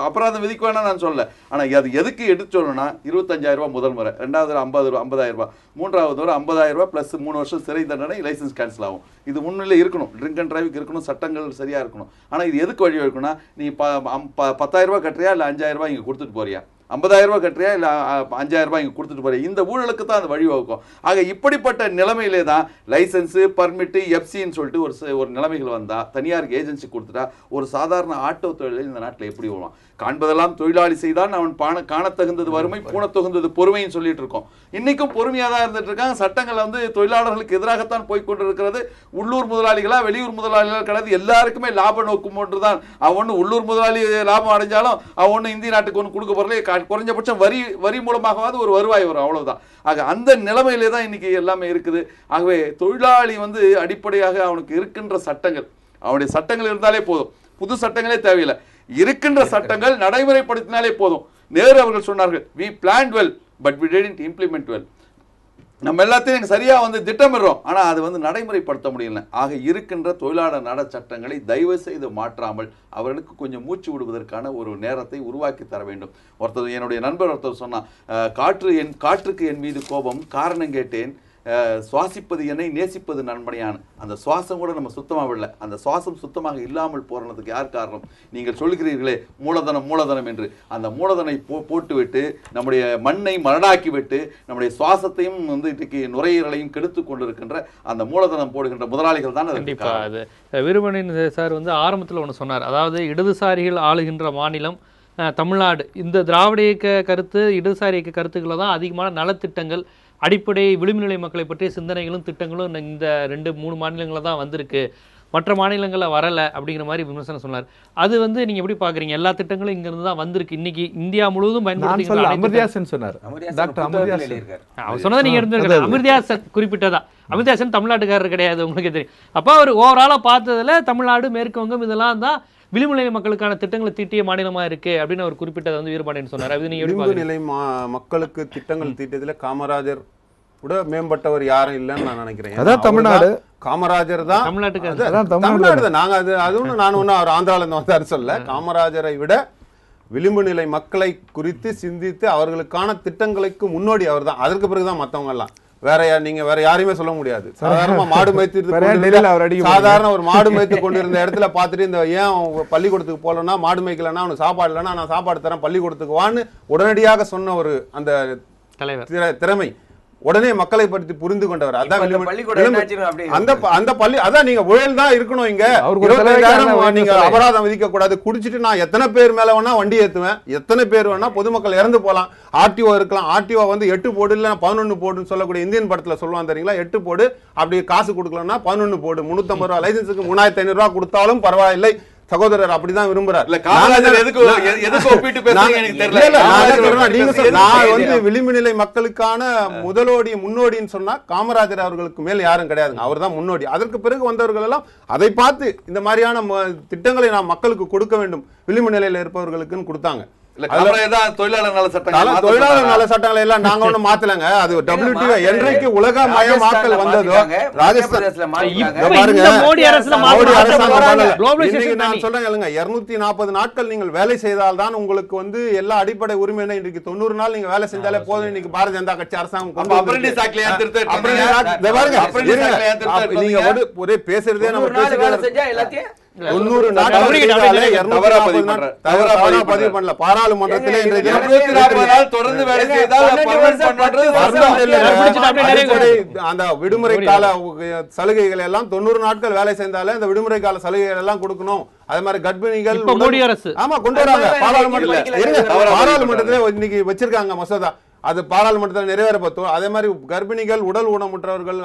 அபராதம் விதிக்க வேணாம் நான் சொல்லலை. ஆனால் அது எதுக்கு எடுத்து சொல்லணும்னா 25,000 ரூபா முதல் முறை, 2வது 50,000 ரூபா, 3வது முறை 50,000 ரூபா ப்ளஸ் 3 வருஷம் சிறை தண்டனை, லைசன்ஸ் கேன்சல் ஆகும். இது முன்னிலை இருக்கணும். ட்ரிங்க் அண்ட் டிரைவுக்கு இருக்கணும், சட்டங்கள் சரியாக இருக்கணும். ஆனால் இது எதுக்கு வழி இருக்குன்னா, நீ 10,000 ரூபா கட்டுறியா இல்லை 5,000 ரூபா இங்கே கொடுத்துட்டு போறியா, 50,000 ரூபா கட்டுறியா இல்லை 5,000 ரூபாய் இங்கே கொடுத்துட்டு போறியா, இந்த ஊழலுக்கு தான் அது வழிவகுக்கும். ஆக இப்படிப்பட்ட நிலைமையிலே தான் லைசன்ஸு, பர்மிட்டு, எஃப்சின்னு சொல்லிட்டு ஒரு நிலைமைகள் வந்தால் தனியாருக்கு ஏஜென்சி கொடுத்துட்டா ஒரு சாதாரண ஆட்டோ தொழிலில் இந்த நாட்டில் எப்படி வருவான்? காண்பதெல்லாம் தொழிலாளி செய்தான் அவன் காணத்தகுந்தது வறுமை, பூணத்தகுந்தது பொறுமைன்னு சொல்லிட்டு இருக்கோம். இன்னைக்கும் பொறுமையாக தான் இருந்துட்டு இருக்காங்க. சட்டங்கள் தொழிலாளர்களுக்கு எதிராகத்தான் போய்கொண்டிருக்கிறது. உள்ளூர் முதலாளிகளா வெளியூர் முதலாளிகள் கிடையாது, எல்லாருக்குமே லாப நோக்கம் ஒன்றுதான். அவன் உள்ளூர் முதலாளி லாபம் அடைஞ்சாலும் அவன் இந்திய நாட்டுக்கு ஒன்று கொடுக்க போறதுல குறைஞ்சபட்சம் வரி மூலமாகவாது ஒரு வருவாய் வரும், அவ்வளவுதான். ஆக அந்த நிலைமையிலே தான் இன்னைக்கு எல்லாமே இருக்குது. ஆகவே தொழிலாளி அடிப்படையாக அவனுக்கு இருக்கின்ற சட்டங்கள், அவனுடைய சட்டங்கள் இருந்தாலே போதும், புது சட்டங்களே தேவையில்லை. இருக்கின்ற சட்டங்கள் நடைமுறைப்படுத்தினாலே போதும். நேரு அவர்கள் சொன்னார்கள், we planned well but we didn't implement well. நம்ம எல்லாத்தையும் சரியா திட்டமிடுறோம், ஆனா அது நடைமுறைப்படுத்த முடியல. ஆக இருக்கின்ற தொழிலாளர் நல சட்டங்களை தயவு செய்து மாற்றாமல் அவர்களுக்கு கொஞ்சம் மூச்சு விடுவதற்கான ஒரு நேரத்தை உருவாக்கி தர வேண்டும். ஒருத்தர், என்னுடைய நண்பர் ஒருத்தர் சொன்னா, காற்றுக்கு என் மீது கோபம், காரணம் கேட்டேன், சுவாசிப்பது என்னை நேசிப்பது நண்பனையான. அந்த சுவாசம் கூட நம்ம சுத்தமாக விடல. அந்த சுவாசம் சுத்தமாக இல்லாமல் போறதுக்கு யார் காரணம்? நீங்கள் சொல்கிறீர்களே மூலதனம் மூலதனம் என்று. அந்த மூலதனை போட்டு விட்டு நம்முடைய மண்ணை மரடாக்கி விட்டு நம்முடைய சுவாசத்தையும் இன்றைக்கு நுரையீரலையும் கெடுத்து கொண்டிருக்கின்ற அந்த மூலதனம் போடுகின்ற முதலாளிகள் தான். கண்டிப்பா அது வீரமணியன் சார் ஆரம்பத்தில் ஒன்று சொன்னார். அதாவது இடதுசாரிகள் ஆளுகின்ற மாநிலம் தமிழ்நாடு. இந்த திராவிட இயக்க கருத்து, இடதுசாரி இயக்க கருத்துக்களை தான் அதிகமான நலத்திட்டங்கள், அடிப்படை விளிம்புநிலை மக்களை பற்றிய சிந்தனைகளும் திட்டங்களும் இந்த 2-3 மாநிலங்களில் தான் வந்திருக்கு, மற்ற மாநிலங்களில் வரலை அப்படிங்கிற மாதிரி விமர்சனம் சொன்னார். அது நீங்கள் எப்படி பார்க்குறீங்க? எல்லா திட்டங்களும் இங்கிருந்து தான் வந்திருக்கு. இன்னைக்கு இந்தியா முழுவதும் பயன்படுத்தி அமிர்தியாசன் சொன்னார். டாக்டர் அமிர்தியாசன் அவர் சொன்னதை நீங்கள் எடுத்துருக்கீங்க. அமிர்தியாசன் குறிப்பிட்டதா? அமிர்தியாசன் தமிழ்நாட்டுக்காரர் கிடையாது, உங்களுக்கு தெரியும். அப்போ அவர் ஓவராலாக பார்த்ததுல தமிழ்நாடு, மேற்கு வங்கம் இதெல்லாம் தான் விளிம்புநிலை மக்களுக்கான திட்டங்களை தீட்டிய மாநிலமா இருக்கு அப்படின்னு அவர் குறிப்பிட்டதை வீரபாண்டியன் சொன்னார். விளிம்புநிலை மக்களுக்கு திட்டங்கள் தீட்டியதுல காமராஜர் கூட மேம்பட்டவர் யாரும் இல்லைன்னு நான் நினைக்கிறேன். அதான் தமிழ்நாடு, காமராஜர் தான் தமிழ்நாட்டுக்கு. தமிழ்நாடு தான். நாங்க அது ஒண்ணு நான் ஒன்னும் அவர் ஆந்திரால இருந்து வந்தாரு சொல்ல. காமராஜரை விட விளிம்பு நிலை மக்களை குறித்து சிந்தித்து அவர்களுக்கான திட்டங்களுக்கு முன்னோடி அவர் தான். அதற்கு பிறகுதான் மத்தவங்க எல்லாம். நீங்க வேற யாரையுமே சொல்ல முடியாது. சாதாரண மாடு மேய்த்து சாதாரண ஒரு மாடு மேய்த்து கொண்டிருந்த இடத்துல பார்த்துட்டு இந்த ஏன் பள்ளிக்கூடத்துக்கு போலன்னா, மாடு மேய்க்கலன்னா அவனுக்கு சாப்பாடு இல்லைன்னா நான் சாப்பாடு தரேன் பள்ளிக்கூடத்துக்கு வான்னு உடனடியாக சொன்ன ஒரு அந்த திறமை, உடனே மக்களை பற்றி புரிந்து கொண்டவர். அதான் அந்த பள்ளி. அதான் நீங்க ஊழல் தான் இருக்கணும் இங்க. 25,000 நீங்க அபராதம் விதிக்க கூடாது. குடிச்சிட்டு நான் எத்தனை பேர் மேல வேணா வண்டி ஏத்துவேன், எத்தனை பேர் வேணா பொதுமக்கள் இறந்து போலாம். ஆர்டிஓ இருக்கலாம், ஆர்டிஓ 8 போடு இல்ல 11 போடுன்னு சொல்லக்கூடிய இந்தியன் படத்துல சொல்லுவாங்க தெரியுங்களா, 8 போடு, அப்படி காசு கொடுக்கலன்னா 11 போடு, 350 ரூபாய் லைசன்ஸுக்கு 3,500 ரூபாய் கொடுத்தாலும் பரவாயில்லை. சகோதரர் அப்படிதான் விரும்புறார். விளிம்பு நிலை மக்களுக்கான முன்னோடின்னு சொன்னா காமராஜர் அவர்களுக்கு மேல் யாரும் கிடையாது, அவர் தான் முன்னோடி. அதற்கு பிறகு வந்தவர்கள் எல்லாம் அதை பார்த்து இந்த மாதிரியான திட்டங்களை நாம் மக்களுக்கு கொடுக்க வேண்டும், விளிம்பு நிலையில இருப்பவர்களுக்குன்னு கொடுத்தாங்க. தொழிலாளர் நல சட்டங்களை எல்லாம் நாங்க ஒண்ணு மாத்தலங்க. அது WTO என்றைக்கு உலக மயமாக்கல் வந்ததோ, ராஜஸ்தான் நான் சொல்றேன் 240 நாட்கள் நீங்கள் வேலை செய்தால்தான் உங்களுக்கு எல்லா அடிப்படை உரிமை. இன்றைக்கு 90 நாள் நீங்க வேலை செஞ்சாலே போதும். இன்னைக்கு பாரதிய ஜனதா கட்சி அரசாங்கம் நீங்க ஒரே பேசுறதே நம்ம பேசுறோம். 90 நாட்கள் பதிவு பண்ணல பாராளுமன்றத்திலே. அந்த விடுமுறை கால சலுகைகள் எல்லாம் 90 நாட்கள் வேலை செய்தாலே அந்த விடுமுறை கால சலுகைகள் எல்லாம் கொடுக்கணும். அதே மாதிரி கர்ப்பிணிகள் ஆமா கொண்டு வராங்க பாராளுமன்றத்திலே இன்னைக்கு வச்சிருக்காங்க மசோதா. அது பாராளுமன்றத்தில் நிறைவேற பார்த்தோம். அதே மாதிரி கர்ப்பிணிகள், உடல் ஊனமுற்றவர்கள்,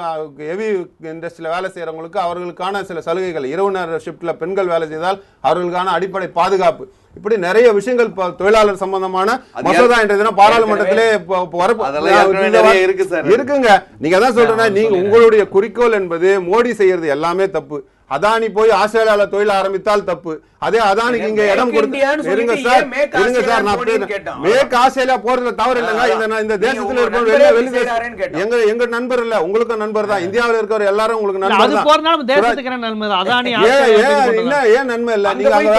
ஹெவி இண்டஸ்ட்ரியில் வேலை செய்யறவங்களுக்கு அவர்களுக்கான சில சலுகைகள், இரவு நேர ஷிப்ட்ல பெண்கள் வேலை செய்தால் அவர்களுக்கான அடிப்படை பாதுகாப்பு, இப்படி நிறைய விஷயங்கள் தொழிலாளர் சம்பந்தமான மசோதா என்ற பாராளுமன்றத்திலே இருக்குங்க. நீங்க தான் சொல்றேன், நீங்க உங்களுடைய குறிக்கோள் என்பது மோடி செய்யறது எல்லாமே தப்பு. அதானி போய் ஆஸ்திரேலியால தொழில் ஆரம்பித்தால் தப்பு. அதே அதானிக்கு இங்க இடம் கொடுத்து இருங்க சார் மேற்கு ஆஸ்திரேலியா போறதுல தவறு இல்லைங்க. இந்த தேசத்துல இருக்கிற எங்க நண்பர் இல்ல, உங்களுக்கு நண்பர் தான். இந்தியாவில் இருக்கிற எல்லாரும் உங்களுக்கு நண்பர் தான். ஏன் நன்மை இல்ல? நீங்க அங்க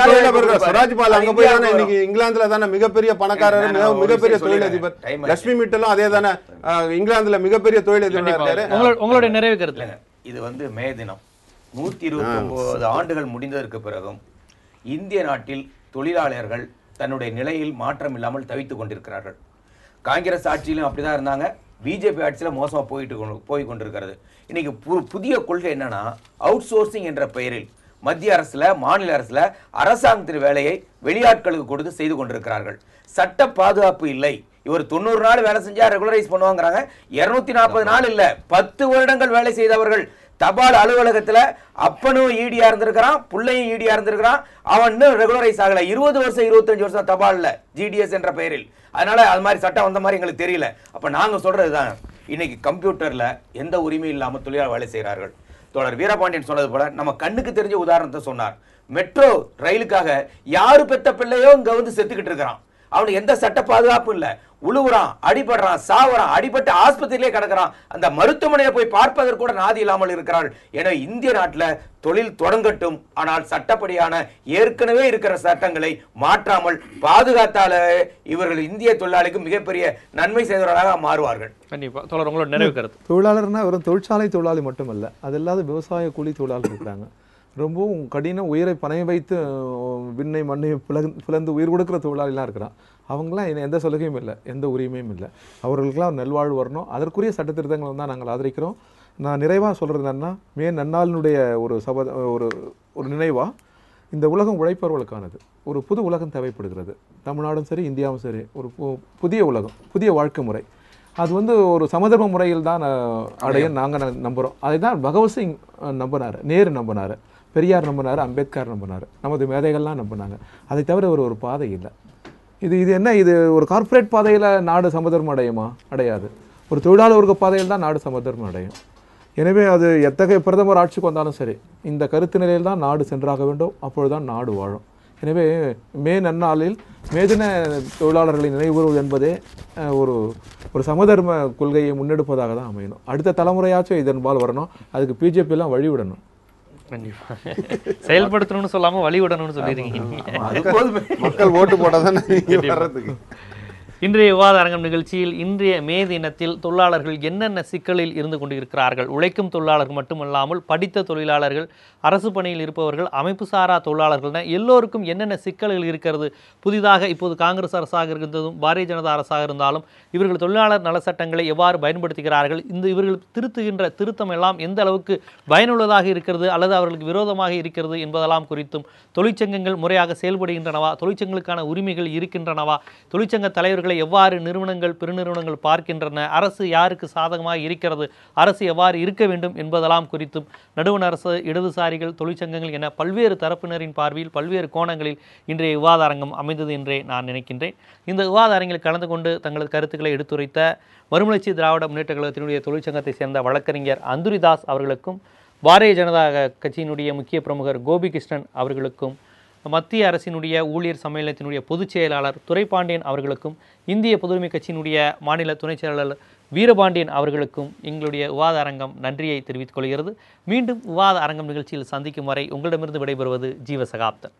தொழிலதிபர் சுராஜ்பால் அங்க போய் தானே இன்னைக்கு இங்கிலாந்துல தானே மிகப்பெரிய பணக்காரர், மிகப்பெரிய தொழிலதிபர். லட்சுமி மிட்டலும் அதே தானே இங்கிலாந்துல மிகப்பெரிய தொழிலதிபர். உங்களுடைய நிறைவு கருத்து? இது மே தினம் 129 ஆண்டுகள் முடிந்ததற்கு பிறகும் இந்திய நாட்டில் தொழிலாளர்கள் தன்னுடைய நிலையில் மாற்றம் இல்லாமல் தவித்துக் கொண்டிருக்கிறார்கள். காங்கிரஸ் ஆட்சியிலும் அப்படிதான் இருந்தாங்க, பிஜேபி ஆட்சியில மோசமா போய் கொண்டிருக்கிறது. இன்னைக்கு புதிய கொள்கை என்னன்னா, அவுட் சோர்சிங் என்ற பெயரில் மத்திய அரசுல, மாநில அரசுல அரசாங்கத்தின் வேலையை வெளியாட்களுக்கு கொடுத்து செய்து கொண்டிருக்கிறார்கள். சட்ட பாதுகாப்பு இல்லை. இவர் 90 நாள் வேலை செஞ்சா ரெகுலரைஸ் பண்ணுவாங்கிறாங்க. 240 நாள் இல்ல, 10 வருடங்கள் வேலை செய்தவர்கள் தபால் அலுவலகத்துல அப்பனும் ஈடியா இருந்திருக்கிறான், பிள்ளையும் ஈடியா இருந்திருக்கிறான். அவன் இன்னும் ரெகுலரைஸ் ஆகல. 20 வருஷம் 25 வருஷம் தபால்ல ஜிடிஎஸ் என்ற பெயரில். அதனால அது மாதிரி சட்டம் வந்த மாதிரி எங்களுக்கு தெரியல. அப்ப நாங்க சொல்றதுதான், இன்னைக்கு கம்ப்யூட்டர்ல எந்த உரிமையும் இல்லாம தொழிலாளர் வேலை செய்கிறார்கள். தோழர் வீரபாண்டியன் சொன்னது போல நம்ம கண்ணுக்கு தெரிஞ்ச உதாரணத்தை சொன்னார். மெட்ரோ ரயிலுக்காக யாரு பெத்த பிள்ளையோ இங்க செத்துக்கிட்டு இருக்கிறான். அவனுக்கு எந்த சட்ட பாதுகாப்பும் இல்லை. உழுவுறான், அடிபடுறான், சாவுறான், அடிபட்டு ஆஸ்பத்திரியிலே கிடக்கிறான். அந்த மருத்துவமனையை போய் பார்ப்பதற்கு கூட நாதி இல்லாமல் இருக்கிறார்கள். எனவே இந்திய நாட்டில் தொழில் தொடங்கட்டும், ஆனால் சட்டப்படியான ஏற்கனவே இருக்கிற சட்டங்களை மாற்றாமல் பாதுகாத்தாலே இவர்கள் இந்திய தொழிலாளிக்கு மிகப்பெரிய நன்மை செய்தவர்களாக மாறுவார்கள். கண்டிப்பா தோழர், உங்களோட நிறைவு கருத்து. தொழிலாளர்னா வெறும் தொழிற்சாலை தொழிலாளி மட்டுமல்ல, அது இல்லாத விவசாய கூலி தொழிலாளர் இருக்கிறாங்க. ரொம்பவும் கடின உயிரை பணயம் வைத்து விண்ணை மண்ணை பிளந்து உயிர் கொடுக்குற தொழிலாளிலாம் இருக்கிறான். அவங்களாம் எந்த சலுகையும் இல்லை, எந்த உரிமையும் இல்லை. அவர்களுக்கெல்லாம் நல்வாழ்வு வரணும். அதற்குரிய சட்டத்திருத்தங்களை தான் நாங்கள் ஆதரிக்கிறோம். நான் நிறைவாக சொல்கிறது என்னன்னா, மே நன்னாளினுடைய ஒரு நினைவாக இந்த உலகம் உழைப்பவர்களுக்கானது. ஒரு புது உலகம் தேவைப்படுகிறது. தமிழ்நாடும் சரி, இந்தியாவும் சரி, ஒரு புதிய உலகம், புதிய வாழ்க்கை முறை. அது ஒரு சமதர்ம முறையில் தான் அடைய நாங்கள் நம்புகிறோம். அதை தான் பகவத்சிங் நம்பினார், நேரு நம்பினார், பெரியார் நம்பினார், அம்பேத்கர் நம்பினார், நமது மேதைகள்லாம் நம்பினாங்க. அதை தவிர ஒரு பாதை இல்லை. இது என்ன, இது ஒரு கார்ப்பரேட் பாதையில் நாடு சமதர்மம் அடையுமா? அடையாது. ஒரு தொழிலாளர் வர்க்க பாதையில் தான் நாடு சமதர்மம் அடையும். எனவே அது எத்தகைய பிரதமர் ஆட்சிக்கு வந்தாலும் சரி, இந்த கருத்து நிலையில் தான் நாடு சென்றாக வேண்டும். அப்பொழுதுதான் நாடு வாழும். எனவே மே நன்னாளில் மேதின தொழிலாளர்களை நினைவுறுவது என்பதே ஒரு சமதர்ம கொள்கையை முன்னெடுப்பதாக தான் அமையணும். அடுத்த தலைமுறையாச்சும் இதன்பால் வரணும். அதுக்கு பிஜேபியெல்லாம் வழிவிடணும். கண்டிப்பா செயல்படுத்தணும்னு சொல்லாம வழிவிடணும்னு சொல்லியிருக்கீங்க. மக்கள் ஓட்டு போட்டாதான் வர்றதுக்கு. இன்றைய விவாத அரங்கம் நிகழ்ச்சியில் இன்றைய மே தினத்தில் தொழிலாளர்கள் என்னென்ன சிக்கலில் இருந்து கொண்டிருக்கிறார்கள், உழைக்கும் தொழிலாளர்கள் மட்டுமல்லாமல் படித்த தொழிலாளர்கள், அரசு பணியில் இருப்பவர்கள், அமைப்பு சாரா தொழிலாளர்கள், எல்லோருக்கும் என்னென்ன சிக்கல்கள் இருக்கிறது, புதிதாக இப்போது காங்கிரஸ் அரசாக இருந்ததும் பாரதிய ஜனதா அரசாக இருந்தாலும் இவர்கள் தொழிலாளர் நல சட்டங்களை எவ்வாறு பயன்படுத்துகிறார்கள், இவர்கள் திருத்துகின்ற திருத்தம் எல்லாம் எந்த அளவுக்கு பயனுள்ளதாக இருக்கிறது அல்லது அவர்களுக்கு விரோதமாக இருக்கிறது என்பதெல்லாம் குறித்தும், தொழிற்சங்கங்கள் முறையாக செயல்படுகின்றனவா, தொழிற்சங்கங்களுக்கான உரிமைகள் இருக்கின்றனவா, தொழிற்சங்க தலைவர்கள் எவ்வாறு நிறுவனங்கள் பெருநிறுவனங்கள் பார்க்கின்றன, அரசு யாருக்கு சாதகமாக இருக்கிறது, அரசு எவ்வாறு இருக்க வேண்டும் என்பதெல்லாம் குறித்தும் நடுவண் அரசு, இடதுசாரிகள், தொழிற்சங்கங்கள் என பல்வேறு தரப்பினரின் பார்வையில் பல்வேறு கோணங்களில் இன்றைய விவாத அரங்கம் அமைந்தது என்றே நான் நினைக்கின்றேன். இந்த விவாத அரங்கில் கலந்து கொண்டு தங்களது கருத்துக்களை எடுத்துரைத்த மறுமலர்ச்சி திராவிட முன்னேற்ற கழகத்தினுடைய தொழிற்சங்கத்தை சேர்ந்த வழக்கறிஞர் அந்துரிதாஸ் அவர்களுக்கும், பாரதிய ஜனதா கட்சியினுடைய முக்கிய பிரமுகர் கோபிகிருஷ்ணன் அவர்களுக்கும், மத்திய அரசினுடைய ஊழியர் சம்மேளனத்தினுடைய பொதுச் செயலாளர் துரைபாண்டியன் அவர்களுக்கும், இந்திய பொதுவுரிமை கட்சியினுடைய மாநில துணைச் செயலாளர் வீரபாண்டியன் அவர்களுக்கும் எங்களுடைய விவாத அரங்கம் நன்றியை தெரிவித்துக் கொள்கிறது. மீண்டும் விவாத அரங்கம் நிகழ்ச்சியில் சந்திக்கும் வரை உங்களிடமிருந்து விடைபெறுவது ஜீவசகாப்தன்.